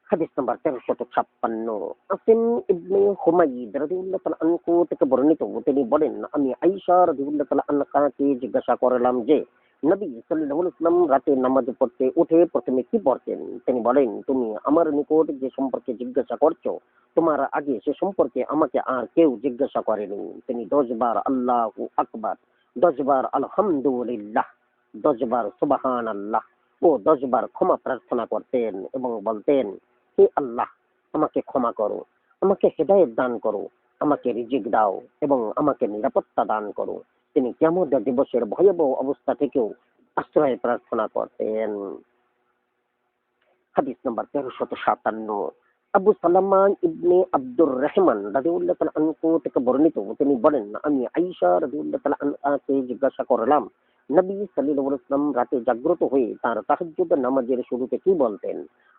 হাদিস নাম্বার ১৩৫৬। আসিম ইবনে হুমাইদ রাদিয়াল্লাহু তাআলা আনহু থেকে বর্ণিত, তিনি বলেন, আমি আয়েশা রাদিয়াল্লাহু তাআলা আনহাকে জিজ্ঞাসা করলাম যে, নবী সাল্লাল্লাহু আলাইহি ওয়াসাল্লাম রাতে নামাজ পড়তে উঠে প্রথমে কি পড়তেন? তিনি বলেন, তুমি আমার নিকট যে সম্পর্কে জিজ্ঞাসা করছো, তোমার আগে সে সম্পর্কে আমাকে আর কেউ জিজ্ঞাসা করেনি। তিনি ১০ বার আল্লাহু আকবার, ১০ বার আলহামদুলিল্লাহ, ১০ বার সুবহানাল্লাহ ও ১০ বার ক্ষমা প্রার্থনা করতেন এবং বলতেন, হে আল্লাহ, আমাকে ক্ষমা করো, আমাকে হেদায়েত দান করো, আমাকে রিজিক দাও এবং আমাকে নিরাপত্তা দান করো। তিনি কিয়ামত দিবসের ভয়াবহ অবস্থা থেকেও আশ্রয় প্রার্থনা করতেন। হাদিস নম্বর ১৩৫৭। আবু সালামা ইবনে আব্দুর রহমান রাদিয়াল্লাহু তাআলা আনহু থেকে বর্ণিত, তিনি বলেন, আমি আয়েশা রাদিয়াল্লাহু তাআলা আনহাকে জিজ্ঞাসা করলাম, নবী সাল্লাল্লাহু আলাইহি ওয়াসাল্লাম রাতে জাগ্রত হয়ে তার তাহাজ্জুদ নামাজের শুরুতে কি বলতেন?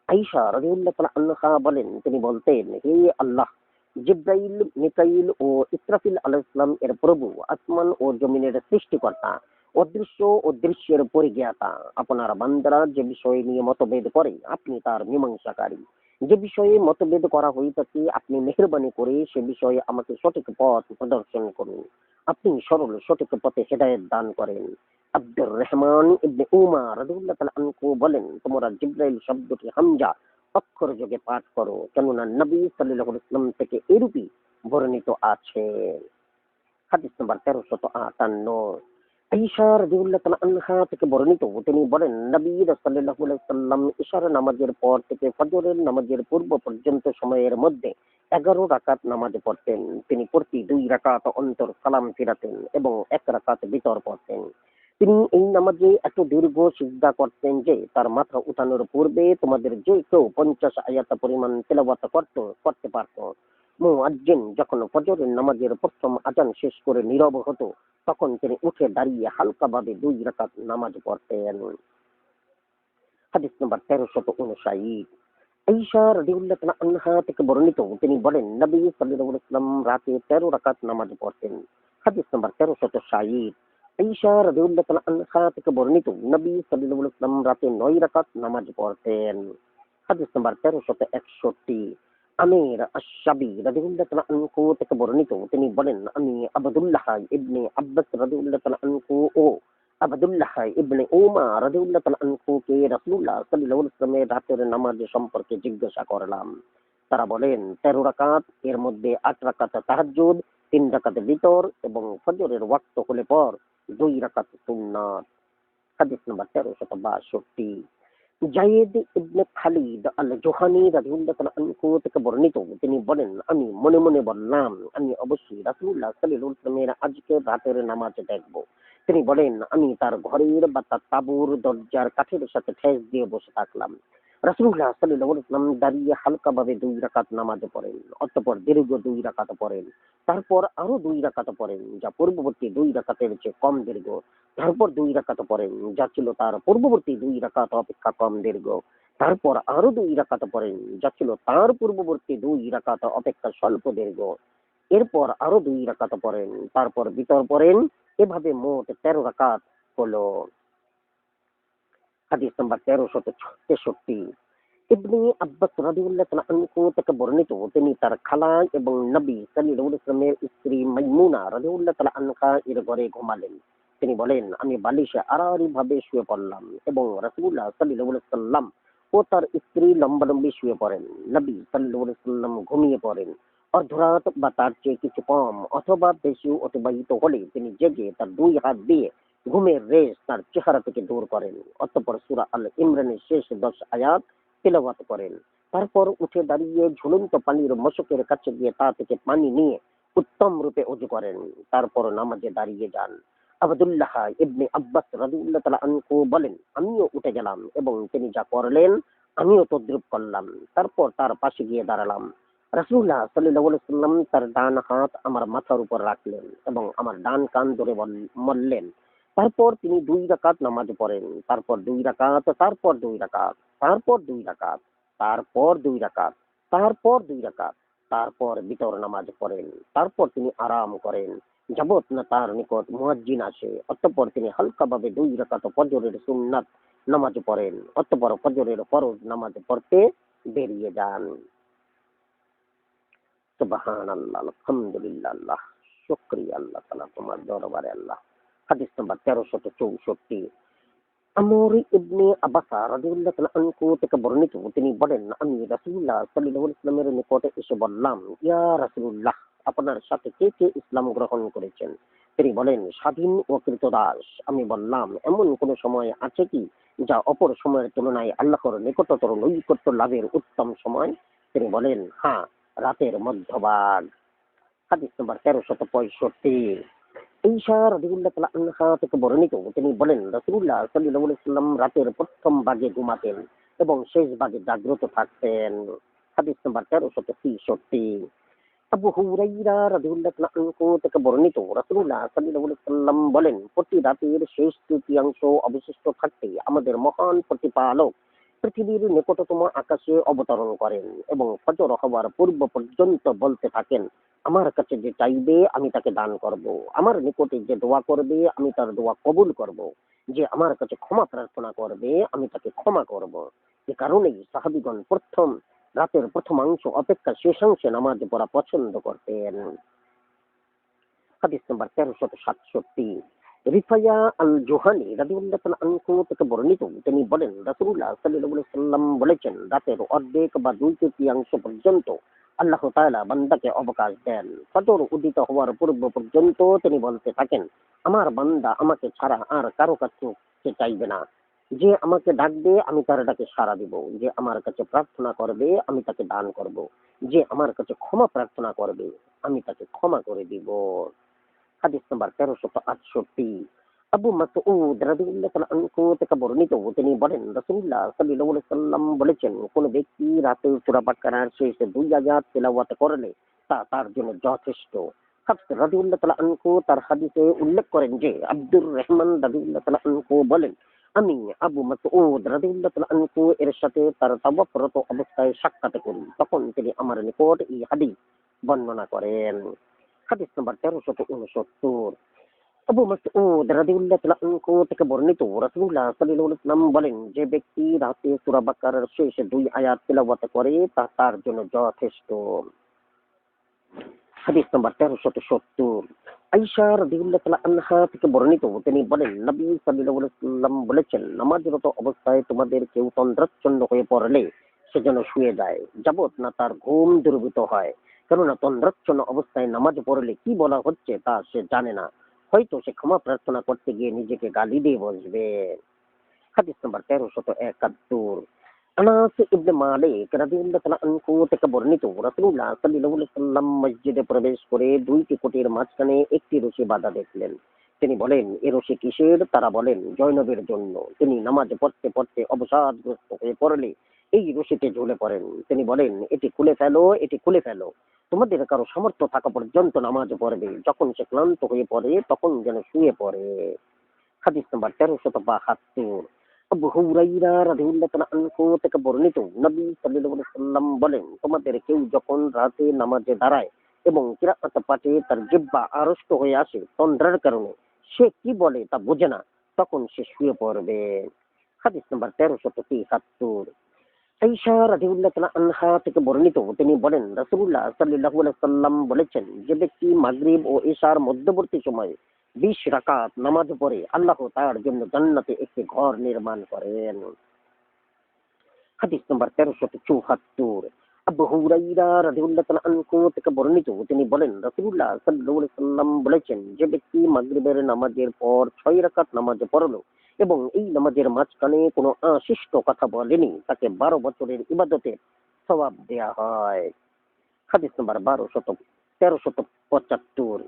আয়েশা রাদিয়াল্লাহু তাআলা আনহা বলেন, তিনি বলতেন, হে আল্লাহ, জিবরাইল, মিকাইল ও ইসরাফিল আলাইহিস সালাম এর প্রভু, আসমান ও জমিনের সৃষ্টিকর্তা, অদৃশ্য ও দৃশ্যের পরিজ্ঞাতা, আপনার বান্দারা যে বিষয় নিয়ে মতভেদ করে আপনি তার মীমাংসাকারী। যে বিষয়ে মতভেদ করা হইতাছে আপনি মেহেরবানি করে সে বিষয়ে আমাকে সঠিক পথ প্রদর্শন করুন। আপনি সরল সঠিক পথে হেদায়েত দান করেন। আব্দুর রহমান ইবনে উমার রাদিয়াল্লাহু তাআলা আনহু বলেন, তোমরা জিবরাইল শব্দটি হামজা অক্ষর যোগে পাঠ করো, কেননা নবী সাল্লাল্লাহু আলাইহি ওয়াসাল্লাম থেকে এরূপই বর্ণিত আছে। হাদিস নাম্বার 1358। আয়েশা রাদিয়াল্লাহু তাআলা আনহা থেকে বর্ণিত, তিনি বলেন, নবী সাল্লাল্লাহু আলাইহি ওয়াসাল্লাম ইশার নামাজের পর থেকে ফজরের নামাজের পূর্ব পর্যন্ত সময়ের মধ্যে 11 রাকাত নামাজ পড়তেন। তিনি প্রতি 2 রাকাত অন্তর সালাম ফিরাতেন এবং 1 রাকাত বিতর পড়তেন। তিনি এই নামাজে এত দীর্ঘ সিজদা করতেন যে তার মাথা উঠানোর পূর্বে তোমাদের যে কেউ 50 আয়াত পরিমাণ তেলাওয়াত করতে পারত। মুয়াজ্জিন যখন ফজরের নামাজের প্রথম আজান শেষ করে নীরব হতো, তখন তিনি উঠে দাঁড়িয়ে হালকাভাবে 2 রাকাত নামাজ পড়তেন। হাদিস নাম্বার 1359। আয়েশা রাদিয়াল্লাহু তাআলা আনহা থেকে বর্ণিত, তিনি বলেন, নবী সাল্লাল্লাহু আলাইহি ওয়াসাল্লাম রাতে 13 রাকাত নামাজ পড়তেন। হাদিস নাম্বার 1360। আয়েশা রাদিয়াল্লাহু তাআলা আনহা থেকে বর্ণিত, নবী সাল্লাল্লাহু আলাইহি ওয়াসাল্লাম রাতে 9 রাকাত নামাজ পড়তেন। হাদিস নাম্বার 1361। আমির আশ-শাবি রাদিয়াল্লাহু তাআলা আনহু থেকে বর্ণিত, তিনি বলেন, আমি আব্দুল্লাহ ইবনে আব্বাস রাদিয়াল্লাহু তাআলা আনহু ও আব্দুল্লাহ ইবনে উমার রাদিয়াল্লাহু তাআলা আনহুকে রাসূলুল্লাহ সাল্লাল্লাহু আলাইহি ওয়াসাল্লামের রাতের নামাজ সম্পর্কে জিজ্ঞাসা করলাম। তারা বলেন, 13 রাকাত, এর মধ্যে 8 রাকাত তাহাজ্জুদ, 3 রাকাত বিতর এবং ফজরের ওয়াক্ত হলে পর 2 রাকাত সুন্নাত। হাদিস নাম্বার 1362। জায়েদ ইবনে খালিদ আল জোহানি রাদিয়াল্লাহু তাআলা আনহু থেকে বর্ণিত, তিনি বলেন, আমি মনে মনে বললাম, আমি অবশ্যই রাসূলুল্লাহ সাল্লাল্লাহু আলাইহি ওয়াসাল্লামের আজকের রাতের নামাজ দেখব। তিনি বলেন, আমি তার ঘরের বা তার তাঁবুর দরজার কাঠের সাথে ঠেস দিয়ে বসে থাকলাম। রাসূলুল্লাহ সাল্লাল্লাহু আলাইহি ওয়াসাল্লাম দাঁড়িয়ে হালকাভাবে 2 রাকাত নামাজ পড়েন, অতঃপর দীর্ঘ 2 রাকাত পড়েন, তারপর আরো 2 রাকাত পড়েন যা পূর্ববর্তী 2 রাকাতের চেয়ে কম দীর্ঘ, তারপর 2 রাকাত পড়েন যা ছিল তার পূর্ববর্তী 2 রাকাত অপেক্ষা কম দীর্ঘ, তারপর আরো 2 রাকাত পড়েন যা ছিল তার পূর্ববর্তী 2 রাকাত অপেক্ষা স্বল্প দীর্ঘ, এরপর আরো 2 রাকাত পড়েন, তারপর বিতর পড়েন। এভাবে মোট 13 রাকাত হলো। হাদিস নাম্বার 1363। ইবনে আব্বাস রাদিয়াল্লাহু তাআলা আনহু থেকে বর্ণিত, তিনি তার খালা এবং নবী সাল্লাল্লাহু আলাইহি ওয়াসাল্লামের স্ত্রী মাইমুনা রাদিয়াল্লাহু তাআলা আনহা এর ঘরে ঘুমালেন। তিনি বলেন, আমি বালিশে আড়াআড়ি ভাবে শুয়ে পড়লাম এবং রাসূলুল্লাহ সাল্লাল্লাহু আলাইহি ওয়াসাল্লাম ও তার স্ত্রী লম্বালম্বি শুয়ে পড়েন। নবী সাল্লাল্লাহু আলাইহি ওয়াসাল্লাম ঘুমিয়ে পড়েন। অর্ধরাত বা তার চেয়ে কিছু কম অথবা বেশি অতিবাহিত হলে তিনি জেগে তার 2 হাত দিয়ে ঘুমের রেশ তার চেহারা থেকে দূর করেন। অতঃপর সূরা আল ইমরানের শেষ 10 আয়াত তেলাওয়াত করেন। তারপর উঠে দাঁড়িয়ে ঝুলন্ত পানির মশকের কাছে গিয়ে তা থেকে পানি নিয়ে উত্তম রূপে ওযু করেন। তারপর নামাজে দাঁড়িয়ে যান। আব্দুল্লাহ ইবনে আব্বাস রাদিয়াল্লাহু তাআলা আনহু বলেন, আমিও উঠে গেলাম এবং তিনি যা করলেন আমিও তদ্রূপ করলাম। তারপর তার পাশে গিয়ে দাঁড়ালাম। রাসূলুল্লাহ সাল্লাল্লাহু আলাইহি ওয়াসাল্লাম তার ডান হাত আমার মাথার উপর রাখলেন এবং আমার ডান কান ধরে বললেন। তারপর তিনি 2 রাকাত নামাজ পড়েন, তারপর 2 রাকাত, তারপর 2 রাকাত, তারপর 2 রাকাত, তারপর 2 রাকাত, তারপর 2 রাকাত, তারপর বিতর নামাজ পড়েন। তারপর তিনি আরাম করেন যাবত না তার নিকট মুয়াজ্জিন আসে। অতঃপর তিনি হালকাভাবে 2 রাকাত ফজরের সুন্নাত নামাজ পড়েন। অতঃপর ফজরের ফরজ নামাজ পড়তে বেরিয়ে যান। সুবহানাল্লাহ, আলহামদুলিল্লাহ, আল্লাহ শুকরিয়া, আল্লাহ তাআলা তোমার দরবারে আল্লাহ। হাদিস নাম্বার 1364। আমর ইবনে আবাসা রাদিয়াল্লাহু তাআলা আনহু থেকে বর্ণিত, তিনি বলেন, আমি রাসূলুল্লাহ সাল্লাল্লাহু আলাইহি ওয়াসাল্লামের নিকটে এসে বললাম, ইয়া রাসূলুল্লাহ, আপনার সাথে কে কে ইসলাম গ্রহণ করেছেন? তিনি বলেন, স্বাধীন ও কৃতদাস। আমি বললাম, এমন কোন সময় আছে কি যা অপর সময়ের তুলনায় আল্লাহর নিকটতর নৈকট্য লাভের উত্তম সময়? তিনি বলেন, হ্যাঁ, রাতের মধ্যভাগ। হাদিস নাম্বার 1365। ঈশা রাদিয়াল্লাহু তাআলা আনহা থেকে বর্ণিত, তিনি বলেন, রাসূলুল্লাহ সাল্লাল্লাহু আলাইহি ওয়াসাল্লাম রাতের প্রথম ভাগে ঘুমাতেন এবং শেষ ভাগে জাগ্রত থাকতেন। হাদিস নাম্বার 1363। আবু হুরাইরা রাদিয়াল্লাহু তাআলা আনহু থেকে বর্ণিত, রাসূলুল্লাহ সাল্লাল্লাহু আলাইহি ওয়াসাল্লাম বলেন, প্রতি রাতের শেষ তৃতীয়াংশ অবশিষ্ট থাকতে আমাদের মহান প্রতিপালক পৃথিবীর নিকটতম আকাশে অবতরণ করেন এবং ফজর হওয়ার পূর্ব পর্যন্ত বলতে থাকেন, আমার কাছে যে চাইবে আমি তাকে দান করব, আমার নিকটে যে দোয়া করবে আমি তার দোয়া কবুল করব, যে আমার কাছে ক্ষমা প্রার্থনা করবে আমি তাকে ক্ষমা করব। এ কারণেই সাহাবীগণ রাতের প্রথমাংশ অপেক্ষা শেষাংশে নামাজ পড়া পছন্দ করতেন। হাদিস নাম্বার 1367। রিফায়া আল জোহানি রাদিয়াল্লাহু তাআলা আনহু থেকে বর্ণিত, তিনি বলেন, রাসূলুল্লাহ সাল্লাল্লাহু আলাইহি সাল্লাম বলেছেন, রাতের অর্ধেক বা দুই তৃতীয়াংশ পর্যন্ত আল্লাহ তাআলা বান্দাকে অবকাশ দেন। ফজর উদিত হওয়ার পূর্ব পর্যন্ত তিনি বলতে থাকেন, আমার বান্দা আমাকে ছাড়া আর কারো কাছে চাইবে না। যে আমাকে ডাকবে আমি তার ডাকে সাড়া দিব, যে আমার কাছে প্রার্থনা করবে আমি তাকে দান করব, যে আমার কাছে ক্ষমা প্রার্থনা করবে আমি তাকে ক্ষমা করে দিব। হাদিস নাম্বার 1368। আবু মাসউদ রাদিয়াল্লাহু তাআলা আনহু থেকে বর্ণিত, তিনি বলেন, রাসূলুল্লাহ সাল্লাল্লাহু আলাইহি সাল্লাম বলেছেন, কোন ব্যক্তি রাতে সূরা বাকারার শেষ দুই আয়াত তেলাওয়াত করলে তা তার জন্য যথেষ্ট। হাফস রাদিয়াল্লাহু তাআলা আনহু তার হাদিসে উল্লেখ করেন যে, আব্দুর রহমান রাদিয়াল্লাহু তাআলা আনহু বলেন, আমি আবু মাসউদ রাদিয়াল্লাহু তাআলা আনহু এর সাথে তার তাওয়াফরত অবস্থায় সাক্ষাৎ করি, তখন তিনি আমার নিকট এই হাদিস বর্ণনা করেন। হাদিস নাম্বার 1369। আবু মাসউদ রাদিয়াল্লাহু তাআলা আনহু থেকে বর্ণিত, রাসূলুল্লাহ সাল্লাল্লাহু আলাইহি ওয়াসাল্লাম বলেন, যে ব্যক্তি রাতে সূরা বাকারার শেষ দুই আয়াত তেলাওয়াত করে তা তার জন্য যথেষ্ট। হাদিস নাম্বার 1370। আয়েশা রাদিয়াল্লাহু তাআলা আনহা থেকে বর্ণিত, তিনি বলেন, নবী সাল্লাল্লাহু আলাইহি ওয়াসাল্লাম বলেছেন, নামাজরত অবস্থায় তোমাদের কেউ তন্দ্রাচ্ছন্ন হয়ে পড়লে সে যেন শুয়ে যায়, যাবত না তার ঘুম দুর্বৃত হয়। কেননা তন্দ্রাচ্ছন্ন অবস্থায় নামাজ পড়লে কি বলা হচ্ছে তা সে জানে না, হয়তো সে ক্ষমা প্রার্থনা করতে গিয়ে নিজেকে গালি দিয়ে বসবে। হাদিস নাম্বার 1371। আনাস ইবনে মালিক রাদিয়াল্লাহু তাআলা আনহু থেকে বর্ণিত, রাসূলুল্লাহ সাল্লাল্লাহু আলাইহি ওয়াসাল্লাম মসজিদে প্রবেশ করে দুইটি খুঁটির মাঝখানে একটি রশি বাঁধা দেখলেন। তিনি বলেন, এ রশি কিসের? তারা বলেন, জয়নবের জন্য। তিনি নামাজ পড়তে পড়তে অবসাদগ্রস্ত হয়ে পড়লে এই রশিতে ঝুলে পড়েন। তিনি বলেন, এটি খুলে ফেলো, এটি খুলে ফেলো। তোমাদের কারো সামর্থ্য থাকা পর্যন্ত নামাজ পড়বে, যখন সে ক্লান্ত হয়ে পড়ে তখন যেন শুয়ে পড়ে। হাদিস নাম্বার 1372। আবু হুরাইরা রাদিয়াল্লাহু তাআলা আনহু থেকে বর্ণিত, নবী সাল্লাল্লাহু আলাইহি ওয়াসাল্লাম বলেন, তোমাদের কেউ যখন রাতে নামাজে দাঁড়ায় এবং কিরাআত পাঠে তার জিহ্বা আড়ষ্ট হয়ে আসে তন্দ্রার কারণে, সে কি বলে তা বোঝে না, তখন সে শুয়ে পড়বে। হাদিস নাম্বার 1373। আয়েশা রাদিয়াল্লাহু তাআলা আনহা থেকে বর্ণিত, তিনি বলেন, রাসূলুল্লাহ সাল্লাল্লাহু আলাইহি ওয়াসাল্লাম বলেছেন, যে ব্যক্তি মাগরিব ও ইশার মধ্যবর্তী সময়ে 20 রাকাত নামাজ পড়ে আল্লাহ তার জন্য জান্নাতে একটি ঘর নির্মাণ করেন। হাদিস নাম্বার 1374। আবু হুরাইরা রাদিয়াল্লাহু তাআলা আনহু থেকে বর্ণিত, তিনি বলেন, রাসূলুল্লাহ সাল্লাল্লাহু আলাইহি ওয়াসাল্লাম বলেছেন, যে ব্যক্তি মাগরিবের নামাজের পর 6 রাকাত নামাজ পড়লো এবং এই নামাজের মাঝখানে কোনো অশিষ্ট কথা বলেনি, তাকে 12 বছরের ইবাদতের সওয়াব দেয়া হয়। হাদিস নাম্বার 1375।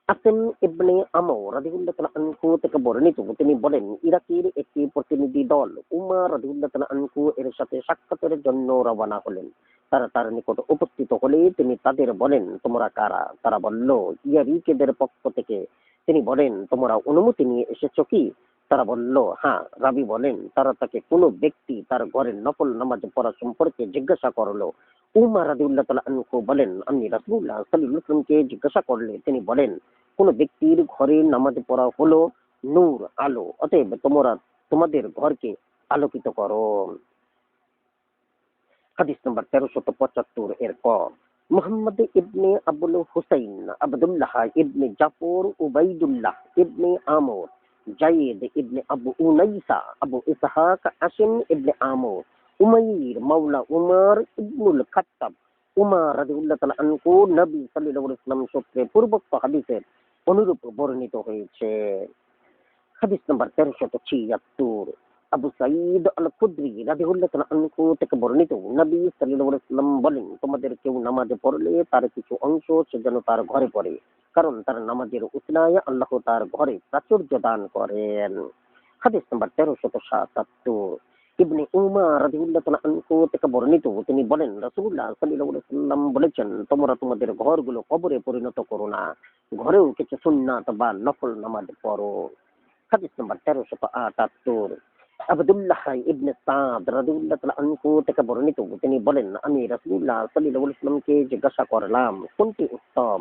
আসিম ইবনে আমর রাদিয়াল্লাহু তাআলা আনহু থেকে বর্ণিত, তিনি বলেন, ইরাকের একটি প্রতিনিধি দল উমর রাদিয়াল্লাহু তাআলা আনহু এর সাথে সাক্ষাতের জন্য রওনা হলেন। তারা তার নিকট উপস্থিত হলে তিনি তাদের বলেন, তোমরা কারা? তারা বলল, ইয়ারিকেদের পক্ষ থেকে। তিনি বলেন, তোমরা অনুমতি নিয়ে এসেছো কি? তারা বলল, হ্যাঁ। রাবী বলেন, তারা তাকে কোনো ব্যক্তি তার ঘরের নফল নামাজ পড়া সম্পর্কে জিজ্ঞাসা করলো। উমর রাদিয়াল্লাহু তাআলা আনহু বলেন, আমি রাসূলুল্লাহ সাল্লাল্লাহু আলাইহি ওয়াসাল্লামকে জিজ্ঞাসা করলে তিনি বলেন, কোন ব্যক্তির ঘরে নামাজ পড়া হলো নূর, আলো, অতএব তোমরা তোমাদের ঘরকে আলোকিত করো। হাদিস নাম্বার 1375 এর ক। মুহাম্মদ ইবনে আবুল হুসাইন আব্দুল্লাহ ইবনে জাফর উবাইদুল্লাহ ইবনে আমর জায়েদ ইবনে আবু উনাইসা আবু ইসহাক আসিম ইবনে আমর উমাইর মাওলা উমর ইবনুল খাত্তাব উমর রাদিয়াল্লাহু তাআলা আনহু নবী সাল্লাল্লাহু আলাইহি ওয়াসাল্লাম সূত্রে পূর্বোক্ত হাদিসের অনুরূপ বর্ণিত হয়েছে। হাদিস নাম্বার 1376। আবু সাঈদ আল খুদরি রাদিয়াল্লাহু তাআলা আনহু থেকে বর্ণিত, নবী সাল্লাল্লাহু আলাইহি ওয়াসাল্লাম বলেন, তোমাদের কেউ নামাজে পড়লে তার কিছু অংশ সে যেন তার ঘরে পড়ে, কারণ তার নামাজের উসিলায় আল্লাহ তার ঘরে প্রাচুর্য দান করেন। হাদিস নাম্বার 1377। ইবনে উমার রাদিয়াল্লাহু তাআলা আনহু থেকে বর্ণিত, তিনি বলেন রাসূলুল্লাহ সাল্লাল্লাহু আলাইহি সাল্লাম বলেছেন, তোমরা তোমাদের ঘরগুলো কবরে পরিণত করো না, ঘরেও কিছু সুন্নাত বা নফল নামাজ পড়ো। হাদিস নাম্বার 1378। আব্দুল্লাহ ইবনে সাদ রাদিয়াল্লাহু তাআলা আনহু থেকে বর্ণিত, তিনি বলেন, আমি রাসূলুল্লাহ সাল্লাল্লাহু আলাইহি সাল্লামকে জিজ্ঞাসা করলাম, কোনটি উত্তম,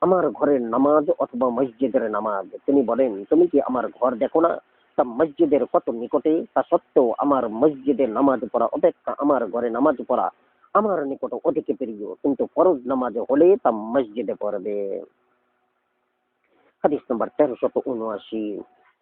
আমার ঘরের নামাজ অথবা মসজিদের নামাজ? তিনি বলেন, তুমি কি আমার ঘর দেখো না? তা মসজিদের কত নিকটে, তা সত্ত্বেও আমার মসজিদে নামাজ পড়া অপেক্ষা আমার ঘরে নামাজ পড়া আমার নিকট অধিক প্রিয়, কিন্তু ফরজ নামাজ হলে তা মসজিদে পড়বে। হাদিস নাম্বার 1379।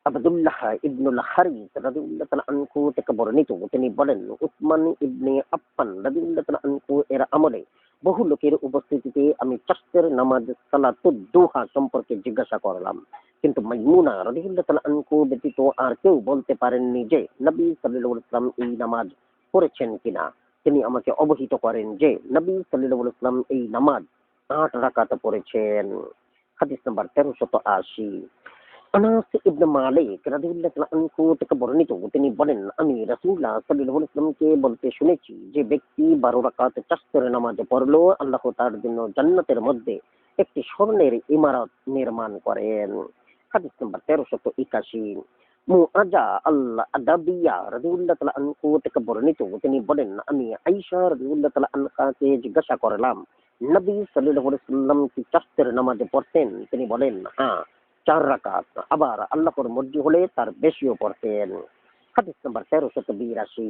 আব্দুল্লাহ ইবনুল হারিস রাদিয়াল্লাহু তাআলা আনহু থেকে বর্ণিত, তিনি বলেন, উসমান ইবনে আফফান রাদিয়াল্লাহু তাআলা আনহু এর আমলে বহু লোকের উপস্থিতিতে আমি চাষের নামাজ সালাতুদ দুহা সম্পর্কে জিজ্ঞাসা করলাম, কিন্তু মাইমুনা রাদিয়াল্লাহু তাআলা আনহু ব্যতীত আর কেউ বলতে পারেননি যে নবী সাল্লাল্লাহু আলাইহি ওয়াসাল্লাম এই নামাজ পড়েছেন কিনা। তিনি আমাকে অবহিত করেন যে নবী সাল্লাল্লাহু আলাইহি ওয়াসাল্লাম এই নামাজ 8 রাকাত পড়েছেন। হাদিস নাম্বার 1380। আনাস ইবনে মালিক রাদিয়াল্লাহু তাআলা আনহু থেকে বর্ণিত, তিনি বলেন, আমি রাসূলুল্লাহ সাল্লাল্লাহু আলাইহি ওয়াসাল্লামকে বলতে শুনেছি, যে ব্যক্তি 12 রাকাত চাষের নামাজ পড়লো, আল্লাহ তার জন্য জান্নাতের মধ্যে একটি স্বর্ণের ইমারত নির্মাণ করেন। হাদিস নাম্বার 1381। মুআজা আল আদাবিয়া রাদিয়াল্লাহু তাআলা আনহু থেকে বর্ণিত, তিনি বলেন, আমি আয়েশা রাদিয়াল্লাহু তাআলা আনহাকে জিজ্ঞাসা করলাম, নবী সাল্লাল্লাহু আলাইহি ওয়াসাল্লাম কি চাষের নামাজ পড়তেন? তিনি বলেন, হ্যাঁ, 4 রাকাত, আবার আল্লাহর মর্জি হলে তার বেশিও পড়তেন। হাদিস নাম্বার 1382।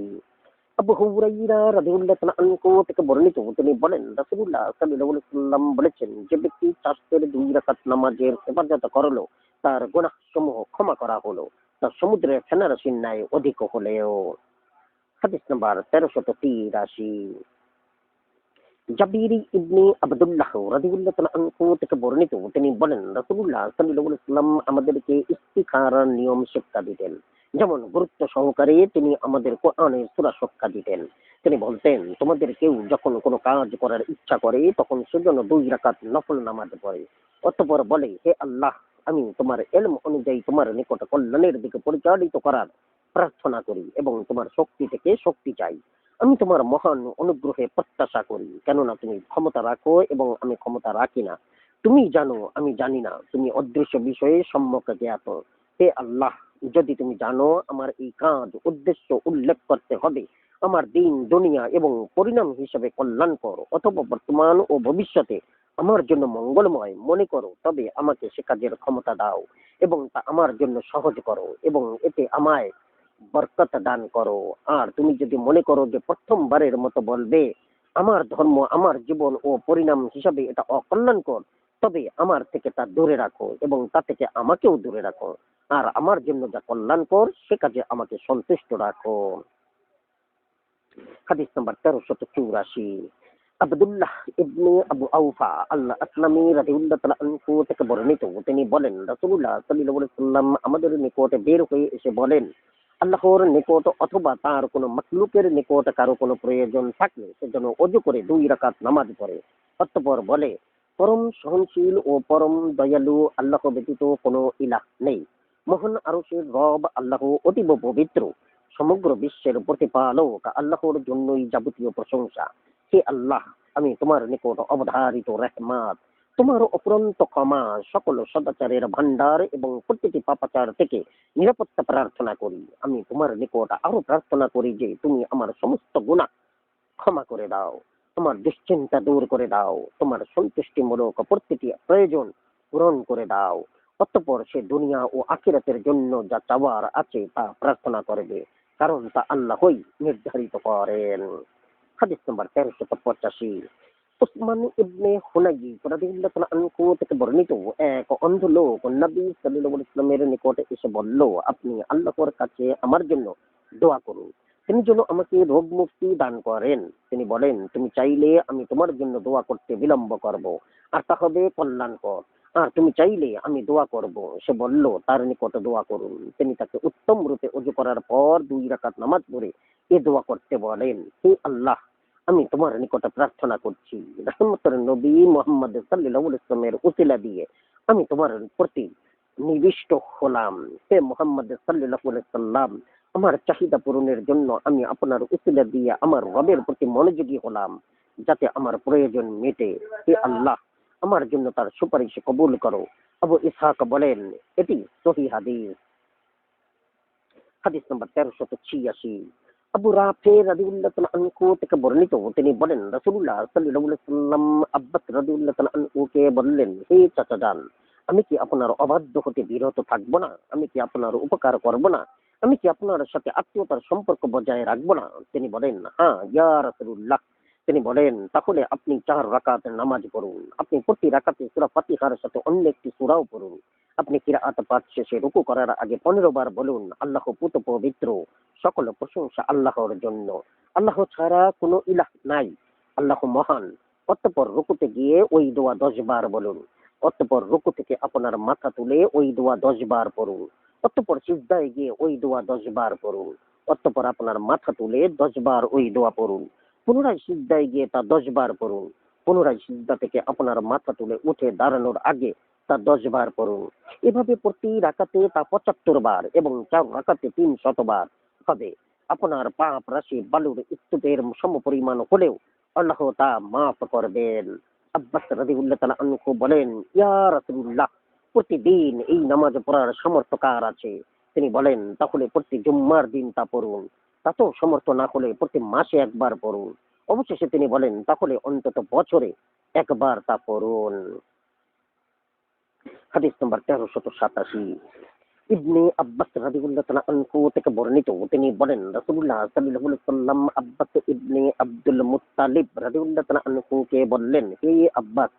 আবু হুরায়রা রাদিয়াল্লাহু তাআলা আনহু থেকে বর্ণিত, তিনি বলেন, রাসূলুল্লাহ সাল্লাল্লাহু আলাইহি ওয়াসাল্লাম বলেছেন, যে ব্যক্তি চাষের 2 রাকাত নামাজের ইবাদত করলো, তার গুনাহ সমূহ ক্ষমা করা হলো, তা সমুদ্রের ফেনারাশির ন্যায় অধিক হলেও। হাদিস নাম্বার 1383। জাবির ইবনে আব্দুল্লাহ রাদিয়াল্লাহু তাআলা আনহু থেকে বর্ণিত, তিনি বলেন, রাসূলুল্লাহ সাল্লাল্লাহু আলাইহি ওয়াসাল্লাম আমাদেরকে ইস্তিখারার নিয়ম শিক্ষা দিতেন, যেমন গুরুত্ব সহকারে তিনি আমাদের কোরআনের সূরা শিক্ষা দিতেন। তিনি বলতেন, তোমাদের কেউ যখন কোনো কাজ করার ইচ্ছা করে, তখন সেজন্য 2 রাকাত নফল নামাজ পড়ে, অতঃপর বলে, হে আল্লাহ, আমি তোমার ইলম অনুযায়ী তোমার নিকট কল্যাণের দিকে পরিচালিত করার প্রার্থনা করি এবং তোমার শক্তি থেকে শক্তি চাই। আমি তোমার মহান অনুগ্রহে প্রত্যাশা করি, কেননা তুমি ক্ষমতা রাখো এবং আমি ক্ষমতা রাখি না। তুমি জানো, আমি জানি না, তুমি অদৃশ্য বিষয়ে সম্যক জ্ঞাত। হে আল্লাহ, যদি তুমি জানো আমার এই কাজ উদ্দেশ্য উল্লেখ করতে হবে আমার দিন দুনিয়া এবং পরিণাম হিসেবে কল্যাণকর অথবা বর্তমান ও ভবিষ্যতে আমার জন্য মঙ্গলময় মনে করো, তবে আমাকে সে কাজের ক্ষমতা দাও এবং তা আমার জন্য সহজ করো এবং এতে আমায় বরকত দান করো। আর তুমি যদি মনে করো যে প্রথমবারের মতো বলবে, আমার ধর্ম আমার জীবন ও পরিণাম হিসাবে এটা অকল্যাণকর, তবে আমার থেকে তা দূরে রাখো এবং তা থেকে আমাকেও দূরে রাখো। আর আমার জন্য যা কল্যাণকর সে কাজে আমাকে সন্তুষ্ট রাখো। হাদিস নাম্বার 1384। আব্দুল্লাহ ইবনে আবু আউফা আল্লাহ আসলামী রাদিয়াল্লাহু তাআলা আনহু থেকে বর্ণিত, তিনি বলেন, রাসূলুল্লাহ সাল্লাল্লাহু আলাইহি ওয়াসাল্লাম আমাদের নিকটে বের হয়ে এসে বলেন, আল্লাহর নিকট অথবা তার কোনো মাখলুকের নিকট কারো কোনো প্রয়োজন থাকলে সে যেন ওযু করে 2 রাকাত নামাজ পড়ে। অতঃপর বলে, পরম সহনশীল ও পরম দয়ালু আল্লাহ ব্যতীত কোনো ইলাহ নেই। মহান আরশের রব আল্লাহ অতীব পবিত্র। সমগ্র বিশ্বের প্রতিপালক আল্লাহর জন্যই যাবতীয় প্রশংসা। হে আল্লাহ, আমি তোমার নিকট অবধারিত রহমত, তোমার অফুরন্ত ক্ষমা, সকল সদাচারের ভান্ডার এবং প্রতিটি পাপাচার থেকে নিরাপত্তা প্রার্থনা করি। আমি তোমার নিকট আরো প্রার্থনা করি যে তুমি আমার সমস্ত গুনাহ ক্ষমা করে দাও, তোমার দুশ্চিন্তা দূর করে দাও, তোমার সন্তুষ্টিমূলক প্রতিটি প্রয়োজন পূরণ করে দাও। অতঃপর সে দুনিয়া ও আখিরাতের জন্য যা চাওয়ার আছে তা প্রার্থনা করবে, কারণ তা আল্লাহই নির্ধারিত করেন। হাদিস নাম্বার 1385। উসমান ইবনে হুনাইব রাদিয়াল্লাহু তাআলা আনহু থেকে বর্ণিত, এক অন্ধ লোক নবী সাল্লাল্লাহু আলাইহি ওয়াসাল্লামের নিকটে এসে বলল, আপনি আল্লাহর কাছে আমার জন্য দোয়া করুন, তিনি যেন আমাকে রোগ মুক্তি দান করেন। তিনি বলেন, তুমি চাইলে আমি তোমার জন্য দোয়া করতে বিলম্ব করব, আর তা হবে কল্যাণকর। আর তুমি চাইলে আমি দোয়া করব। সে বলল, তার নিকট দোয়া করুন। তিনি তাকে উত্তম রূপে ওযু করার পর 2 রাকাত নামাজ পড়ে এ দোয়া করতে বলেন, হে আল্লাহ, আমি তোমার নিকটে প্রার্থনা করছি, রহমতের নবী মুহাম্মদ সাল্লাল্লাহু আলাইহি ওয়াসাল্লামের উসিলা দিয়ে আমি তোমার প্রতি নিবিষ্ট হলাম। হে মুহাম্মদ সাল্লাল্লাহু আলাইহি ওয়াসাল্লাম, আমার চাহিদা পূরণের জন্য আমি আপনার উসিলা দিয়ে আমার রবের প্রতি মনোযোগী হলাম, যাতে আমার প্রয়োজন মেটে। হে আল্লাহ, আমার জন্য তার সুপারিশ কবুল করো। আবু ইসহাক বলেন, এটি সহিহ হাদিস। হাদিস নম্বর 1386। আবু রাফি রাদিয়াল্লাহু তাআলা আনহু থেকে বর্ণিত, তিনি বলেন রাসূলুল্লাহ সাল্লাল্লাহু আলাইহি ওয়াসাল্লাম আব্বাস রাদিয়াল্লাহু তাআলা আনহুকে বললেন, হে চাচা যান, আমি কি আপনার অবাধ্য হতে বিরত থাকবো না? আমি কি আপনার উপকার করব না? আমি কি আপনার সাথে আত্মীয়তার সম্পর্ক বজায় রাখবো না? তিনি বলেন, হ্যাঁ ইয়া রাসূলুল্লাহ। তিনি বলেন, তাহলে আপনি 4 রাকাত নামাজ পড়ুন। আপনি প্রতি রাকাতে সূরা ফাতিহার সাথে অন্য একটি সূরাও পড়ুন। আপনি কিরাআত পাঠ শেষে রুকু করার আগে 15 বার বলুন, আল্লাহ পুত পবিত্র, সকল প্রশংসা আল্লাহর জন্য। আল্লাহ ছাড়া কোনো ইলাহ নাই। আল্লাহ মহান। অতঃপর রুকুতে গিয়ে ওই দোয়া 10 বার বলুন। অতঃপর রুকু থেকে আপনার মাথা তুলে ওই দোয়া 10 বার পড়ুন। অতঃপর সিজদায় গিয়ে ওই দোয়া 10 বার পড়ুন। অতঃপর আপনার মাথা তুলে 10 বার ওই দোয়া পড়ুন। পুনরায় সিজদায় গিয়ে তা 10 বার পড়ুন। পুনরায় সিজদা থেকে আপনার মাথা তুলে উঠে দাঁড়ানোর আগে তা 10 বার পড়ুন। এভাবে প্রতি রাকাতে তা 75 বার এবং 4 রাকাতে 300 বার হবে। আপনার পাপ রাশি বালুর স্তূপের সমপরিমাণ হলেও আল্লাহ তা মাফ করবেন। আব্বাস রাদিয়াল্লাহু তাআলা আনহু বলেন, ইয়া রাসূলুল্লাহ, প্রতিদিন এই নামাজ পড়ার সামর্থ্য কার আছে? তিনি বলেন, তাহলে প্রতি জুম্মার দিন তা পড়ুন। তাতেও সমর্থ না হলে প্রতি মাসে একবার পড়ুন। অবশেষে তিনি বলেন, তাহলে অন্তত বছরে একবার তা পড়ুন। হাদিস নম্বর 1387। ইবনে আব্বাস রাদিয়াল্লাহু তাআলা আনহু থেকে বর্ণিত, তিনি বলেন রাসূলুল্লাহ সাল্লাল্লাহু আলাইহি ওয়াসাল্লাম আব্বাস ইবনে আব্দুল মুত্তালিব রাদিয়াল্লাহু তাআলা আনহুকে বললেন, হে আব্বাস,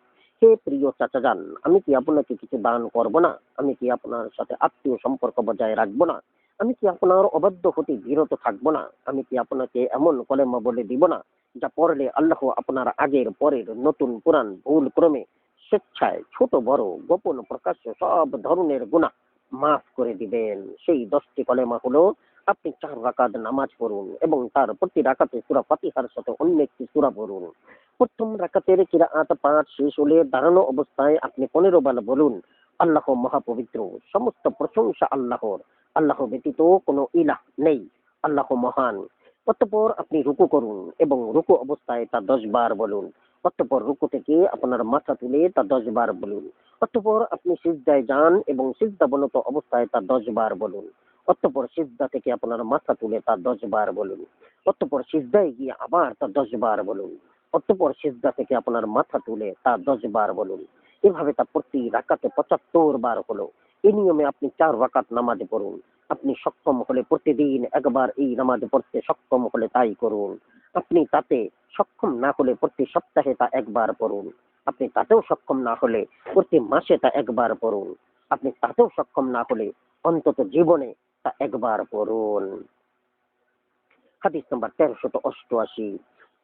হে প্রিয় চাচাজান, আমি কি আপনাকে কিছু দান করব না? আমি কি আপনার সাথে আত্মীয় সম্পর্ক বজায় রাখবো না? আমি কি আপনার অবাধ্য হতে বিরত থাকবো না? আমি কি আপনাকে এমন কলেমা বলে দিব না, যা পড়লে আল্লাহ আপনার আগের পরের নতুন পুরান ভুল ক্রমে স্বেচ্ছায় ছোট বড় গোপন প্রকাশ্য সব ধরনের গুনাহ মাফ করে দিবেন? সেই 10টি কলেমা হলো, আপনি 4 রাকাত নামাজ পড়ুন এবং তার প্রতি রাকাতে সূরা ফাতিহার সাথে অন্য একটি সূরা পড়ুন। প্রথম রাকাতের কিরাআত পাঠ শেষ হলে দাঁড়ানো অবস্থায় আপনি 15 বার বলুন, আল্লাহ মহাপবিত্র, সমস্ত প্রশংসা আল্লাহর। আল্লাহ ব্যতীত কোনো ইলাহ নেই। আল্লাহ মহান। অতঃপর আপনি রুকু করুন এবং রুকু অবস্থায় তা 10 বার বলুন। অতঃপর রুকু থেকে আপনার মাথা তুলে তা 10 বার বলুন। অতঃপর আপনি সিজদায় যান এবং সিজদাবনত অবস্থায় তা 10 বার বলুন। অতঃপর সিজদা থেকে আপনার মাথা তুলে তা 10 বার বলুন। অতঃপর সিজদায় গিয়ে আবার তা 10 বার বলুন। অতঃপর সিজদা থেকে আপনার মাথা তুলে তা 10 বার বলুন। এভাবে তা প্রতি রাকাতে 75 বার হলো। এই নিয়মে আপনি 4 রাকাত নামাজ পড়ুন। আপনি সক্ষম হলে প্রতিদিন একবার এই নামাজ পড়তে সক্ষম হলে তাই করুন। আপনি তাতে সক্ষম না হলে প্রতি সপ্তাহে তা একবার পড়ুন। আপনি তাতেও সক্ষম না হলে প্রতি মাসে তা একবার পড়ুন। আপনি তাতেও সক্ষম না হলে অন্তত জীবনে তা একবার পড়ুন। হাদিস নম্বর 1388।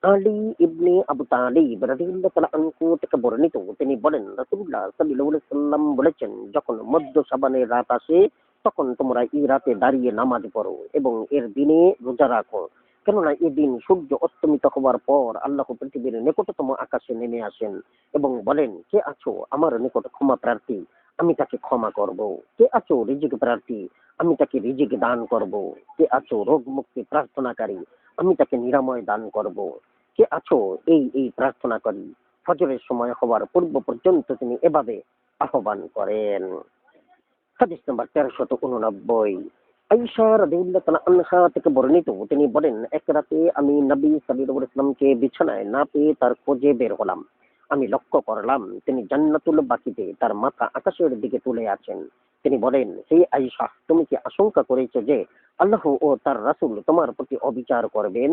আলী ইবনে আবু তালিব রাদিয়াল্লাহু তাআলা আনহু থেকে বর্ণিত, তিনি বলেন রাসূলুল্লাহ সাল্লাল্লাহু আলাইহি ওয়াসাল্লাম বলেছেন, যখন মধ্য শাবানের রাত আসে তখন তোমরা এই রাতে দাঁড়িয়ে নামাজ পড়ো এবং এর দিনে রোজা রাখো। কেননা এদিন সূর্য অস্তমিত হওয়ার পর আল্লাহ পৃথিবীর নিকটতম আকাশে নেমে আসেন এবং বলেন, কে আছো আমার নিকট ক্ষমা প্রার্থী? আমি তাকে ক্ষমা করব। কে আছো রিজিক প্রার্থী? আমি তাকে রিজিক দান করব। কে আছো রোগ মুক্তি প্রার্থনাকারী? আমি তাকে নিরাময় দান করব। কে আছো এই প্রার্থনা করি? ফজরের সময় হওয়ার পূর্ব পর্যন্ত তিনি এভাবে আহ্বান করেন। হাদিস নাম্বার 1389। আয়েশা রাদিয়াল্লাহু তাআলা আনহা থেকে বর্ণিত, তিনি বলেন, এক রাতে আমি নবী সাল্লাল্লাহু আলাইহি ওয়াসাল্লামকে বিছানায় না পেয়ে তার খোঁজে বের হলাম। আমি লক্ষ্য করলাম তিনি জান্নাতুল বাকিতে তার মাথা আকাশের দিকে তুলে আছেন। তিনি বলেন, হে আয়েশা, তুমি কি আশঙ্কা করেছো যে আল্লাহ ও তার রাসূল তোমার প্রতি অবিচার করবেন?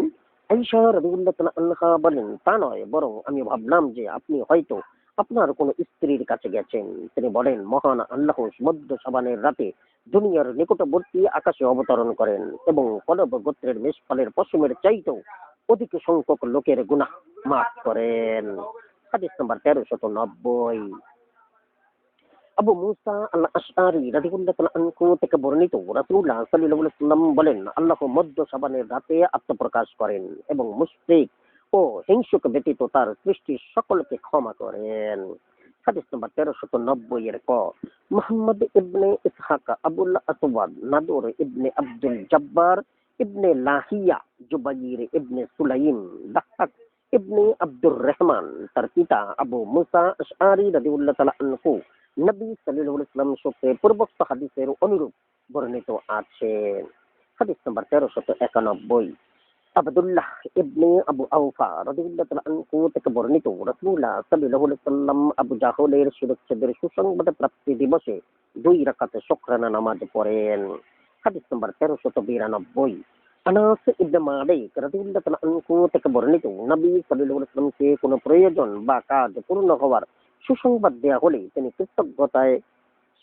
আয়েশা রাদিয়াল্লাহু তাআলা আনহা বলেন, তা নয়, বরং আমি ভাবলাম যে আপনি হয়তো আপনার কোন স্ত্রীর কাছে গেছেন। তিনি বলেন, মহান আল্লাহ মধ্য শাবানের রাতে দুনিয়ার নিকটবর্তী আকাশে অবতরণ করেন এবং কলব গোত্রের মেষপালের পশমের চাইতেও অধিক সংখ্যক লোকের গুনাহ মাফ করেন। হাদিস নাম্বার 1390। আবু মুসা আল আশআরী রাদিয়াল্লাহু তাআলা আনহু থেকে বর্ণিত, রাসূলুল্লাহ সাল্লাল্লাহু আলাইহি ওয়াসাল্লাম বলেন, আল্লাহ মধ্য শাবানের রাতে আত্মপ্রকাশ করেন এবং মুশরিক ও হিংসুক ব্যতীত তার সৃষ্টির সকলকে ক্ষমা করেন। হাদিস নম্বর 1390 এর ক মুহাম্মদ ইবনে ইসহাক আবুল আসওয়াদ নাদুর ইবনে আব্দুল জব্বার ইবনে লাহিয়া জুবাইর ইবনে সুলাইম দাহ্হাক ইবনে আব্দুর রহমান তার পিতা আবু মুসা আশআরি রাদিয়াল্লাহু তাআলা আনহু নবী সাল্লাল্লাহু আলাইহি ওয়াসাল্লাম সূত্রে পূর্বোক্ত হাদিসের অনুরূপ বর্ণিত আছে। হাদিস নম্বর 1391 আব্দুল্লাহ ইবনে আবু আওফা রাদিয়াল্লাহু তাআলা আনহু থেকে বর্ণিত রাসূলুল্লাহ সাল্লাল্লাহু আলাইহি ওয়াসাল্লাম আবু জাহলের শিরচ্ছেদের সুসংবাদ প্রাপ্তি দিবসে 2 রাকাত শুকরানা নামাজ পড়েন। হাদিস নম্বর 1392 আনাস ইবনে মালিক রাদিয়াল্লাহু তাআলা আনহু থেকে বর্ণিত নবী সাল্লাল্লাহু আলাইহি ওয়াসাল্লামকে কোনো প্রয়োজন বা কাজ পূর্ণ হওয়ার সুসংবাদ দেয়া হলে তিনি কৃতজ্ঞতায়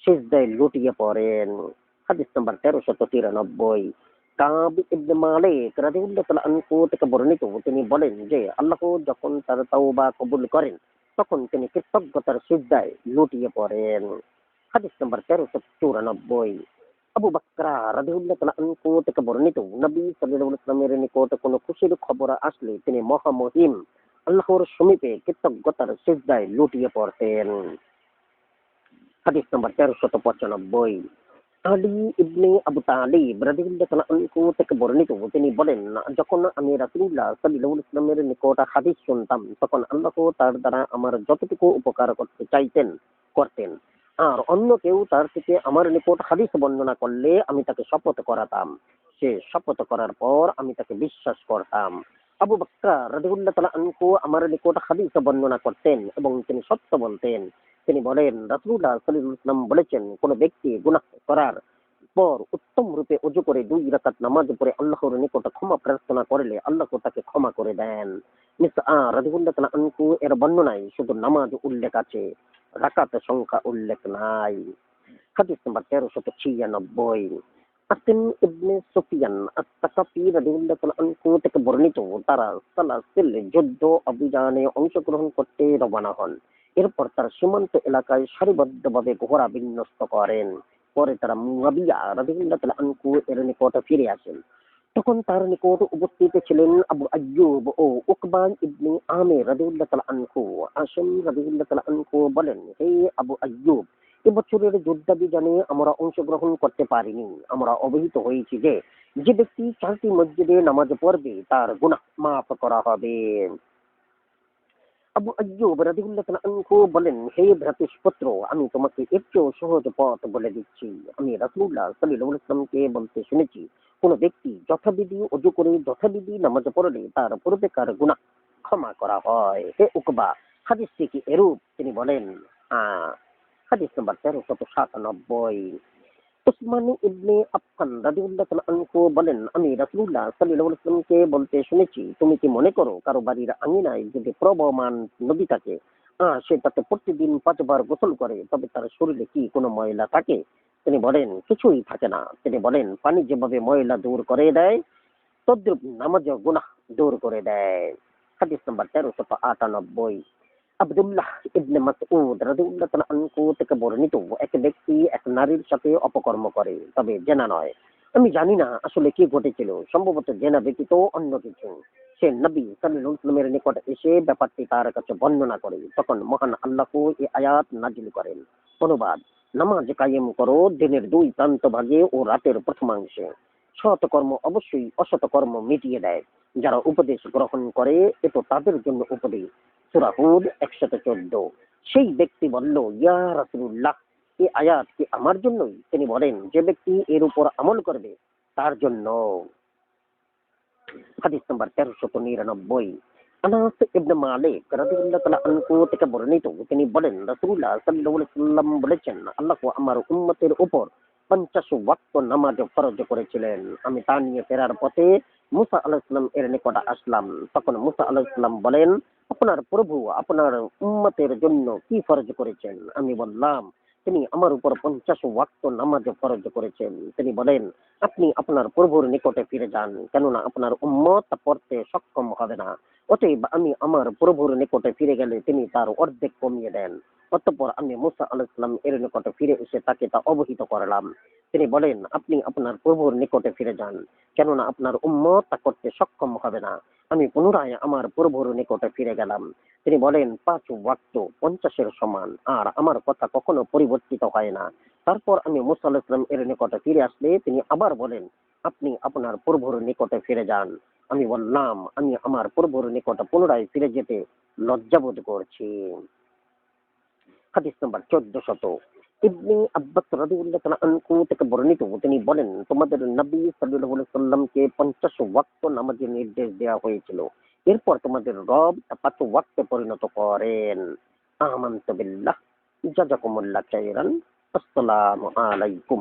সিজদায় লুটিয়ে পড়েন। হাদিস নম্বর 1393 কাব ইবনে মালিক রাদিয়াল্লাহু তাআলা আনহু থেকে বর্ণিত তিনি বলেন যে আল্লাহ যখন তার তাওবা কবুল করেন তখন তিনি কৃতজ্ঞতার সিজদায় লুটিয়ে পড়েন। হাদিস নম্বর 1394 আবু বকর রাদিয়াল্লাহু তাআলা আনহু থেকে বর্ণিত নবী সাল্লাল্লাহু আলাইহি ওয়াসাল্লামের নিকট কোনো খুশির খবর আসলে তিনি মহামহিম আল্লাহর সমীপে কৃতজ্ঞতার সিজদায় লুটিয়ে পড়তেন। হাদিস নম্বর 1395 আলী ইবনে আবু তালিব রাদিয়াল্লাহু তাআলা আনহু থেকে বর্ণিত তিনি বলেন যখন আমি রাসূলুল্লাহ সাল্লাল্লাহু আলাইহি ওয়াসাল্লামের নিকট হাদিস শুনতাম তখন আল্লাহ তার দ্বারা আমার যতটুকু উপকার করতে চাইতেন করতেন, আর অন্য কেউ তার থেকে আমার নিকট হাদিস বর্ণনা করলে আমি তাকে শপথ করাতাম, সে শপথ করার পর আমি তাকে বিশ্বাস করতাম। আবু বকর রাদিয়াল্লাহু তাআলা আনহু আমার নিকট হাদিস বর্ণনা করতেন এবং তিনি সত্য বলতেন। তিনি বলেন রাসূলুল্লাহ সাল্লাল্লাহু আলাইহি ওয়াসাল্লাম বলেছেন কোন ব্যক্তি গুনাহ করার পর উত্তম রূপে ওযু করে 2 রাকাত নামাজ পড়ে আল্লাহর নিকট ক্ষমা প্রার্থনা করলে আল্লাহ তাকে ক্ষমা করে দেন। মিসআ রাদিয়াল্লাহু তাআলা আনহু এর বর্ণনায় শুধু নামাজ উল্লেখ আছে, রাকাত সংখ্যা উল্লেখ নাই। হাদিস নম্বর 1396 আসিম ইবনে সুফিয়ান আত-তাকাফি রাদিয়াল্লাহু তাআলা আনহু থেকে বর্ণিত তারা সালাসিল যুদ্ধ অভিযানে অংশগ্রহণ করতে রওনা হন। এরপর তারা সীমান্ত এলাকায় সারিবদ্ধভাবে ঘোড়া বিন্যস্ত করেন। পরে তারা মুয়াবিয়া রাদিয়াল্লাহু তাআলা আনহু এর নিকট ফিরে আসেন। তখন তার নিকট উপস্থিত ছিলেন আবু আইয়ুব ও উকবা ইবনে আমির রাদিয়াল্লাহু তাআলা আনহু। আসিম রাদিয়াল্লাহু তাআলা আনহু বলেন, হে আবু আইয়ুব, এবছরের যুদ্ধাভিযানে আমরা অংশগ্রহণ করতে পারিনি। আমরা অবহিত হয়েছি যে যে ব্যক্তি 4টি মসজিদে নামাজ পড়বে তার গুনাহ মাফ করা হবে। আবু আইয়ুব রাদিয়াল্লাহু তাআলা আনহু বলেন, হে ভ্রাতুষ্পুত্র, আমি তোমাকে এর চেয়েও সহজ পথ বলে দিচ্ছি। আমি রাসূলুল্লাহ সাল্লাল্লাহু আলাইহি ওয়াসাল্লামকে বলতে শুনেছি কোন ব্যক্তি যথাবিধি ওযু করে যথাবিধি নামাজ পড়লে তার পূর্বেকার গুনাহ ক্ষমা করা হয়। হে উকবা, হাদিসটি কি এরূপ? তিনি বলেন, হ্যাঁ। হাদিস নম্বর 1397 উসমান ইবনে আফফান রাদিয়াল্লাহু তাআলা আনহু বলেন, আমি রাসূলুল্লাহ সাল্লাল্লাহু আলাইহি ওয়াসাল্লামকে বলতে শুনেছি তুমি কি মনে করো কারো বাড়ির আঙিনায় যদি প্রবহমান নদী থাকে সে তাতে প্রতিদিন 5 বার গোসল করে তবে তার শরীরে কি কোনো ময়লা থাকে? তিনি বলেন, কিছুই থাকে না। তিনি বলেন, পানি যেভাবে ময়লা দূর করে দেয় তদ্রূপ নামাজও গুনাহ দূর করে দেয়। হাদিস নম্বর 1398 আব্দুল্লাহ ইবনে মাসউদ রাদিয়াল্লাহু তাআলা আনহু থেকে বর্ণিত এক ব্যক্তি এক নারীর সাথে অপকর্ম করে, তবে জেনা নয়। আমি জানি না আসলে কি ঘটেছিল, সম্ভবত জেনা ব্যতীত অন্য কিছু। সে নবী সাল্লাল্লাহু আলাইহি ওয়াসাল্লামের নিকট এসে ব্যাপারটি তার কাছে বর্ণনা করে। তখন মহান আল্লাহ এই আয়াত নাজিল করেন। অনুবাদ, নামাজ কায়েম করো দিনের 2 প্রান্ত ভাগে ও রাতের প্রথমাংশে। সৎ কর্ম অবশ্যই অসৎ কর্ম মিটিয়ে দেয়। যারা উপদেশ গ্রহণ করে এ তো তাদের জন্য উপদেশ। সূরা হুদ 114। সেই ব্যক্তি বলল, ইয়া রাসূলুল্লাহ, এই আয়াত কি আমার জন্যই? তিনি বলেন, যে ব্যক্তি এর উপর আমল করবে তার জন্য। হাদিস নম্বর 1399 আনাস ইবনে মালিক রাদিয়াল্লাহু তাআলা আনহু থেকে বর্ণিত তিনি বলেন, রাসূলুল্লাহ সাল্লাল্লাহু আলাইহি ওয়াসাল্লাম বলেছেন, আল্লাহ আমার উম্মতের উপর 50 ওয়াক্ত নামাজ ফরজ করেছিলেন। আমি তা নিয়ে ফেরার পথে মুসা আলাইহিস সালাম এর নিকট আসলাম। তখন মুসা আলাইহিস সালাম বলেন, আপনার প্রভু আপনার উম্মতের জন্য কি ফরজ করেছেন? আমি বললাম, তিনি আমার উপর 50 ওয়াক্ত নামাজ ফরজ করেছেন। তিনি বলেন, আপনি আপনার প্রভুর নিকটে ফিরে যান, কেননা আপনার উম্মত তা পড়তে সক্ষম হবে না। অতএব আমি আমার প্রভুর নিকটে ফিরে গেলে তিনি তার অর্ধেক কমিয়ে দেন। অতঃপর আমি মুসা আলাইহিস সালাম এর নিকটে ফিরে এসে তাকে তা অবহিত করলাম। তিনি বলেন, আপনি আপনার প্রভুর নিকটে ফিরে যান, কেননা আপনার উম্মত তা করতে সক্ষম হবে না। আমি পুনরায় আমার প্রভুর নিকটে ফিরে গেলাম। তিনি বলেন, ৫ ওয়াক্ত ৫০-এর সমান, আর আমার কথা কখনো পরিবর্তিত হয় না। তারপর আমি মুসা আলাইহিস সালাম এর নিকটে ফিরে আসলে তিনি আবার বলেন, আপনি আপনার প্রভুর নিকটে ফিরে যান। আমি বললাম, আমি আমার প্রভুর নিকটে পুনরায় ফিরে যেতে লজ্জাবোধ করছি। হাদিস নাম্বার ১৪০০। ইবনে আব্বাস রাদিয়াল্লাহু তাআলা আনহু থেকে বর্ণিত, তিনি বলেন, তোমাদের নবী সাল্লাল্লাহু আলাইহি সাল্লামকে ৫০ ওয়াক্ত নামাজের নির্দেশ দেওয়া হয়েছিল। এরপর তোমাদের রব তা ৫ ওয়াক্তে পরিণত করেন। আমানতু বিল্লাহ। জাযাকুমুল্লাহু খাইরান। আসসালামু আলাইকুম।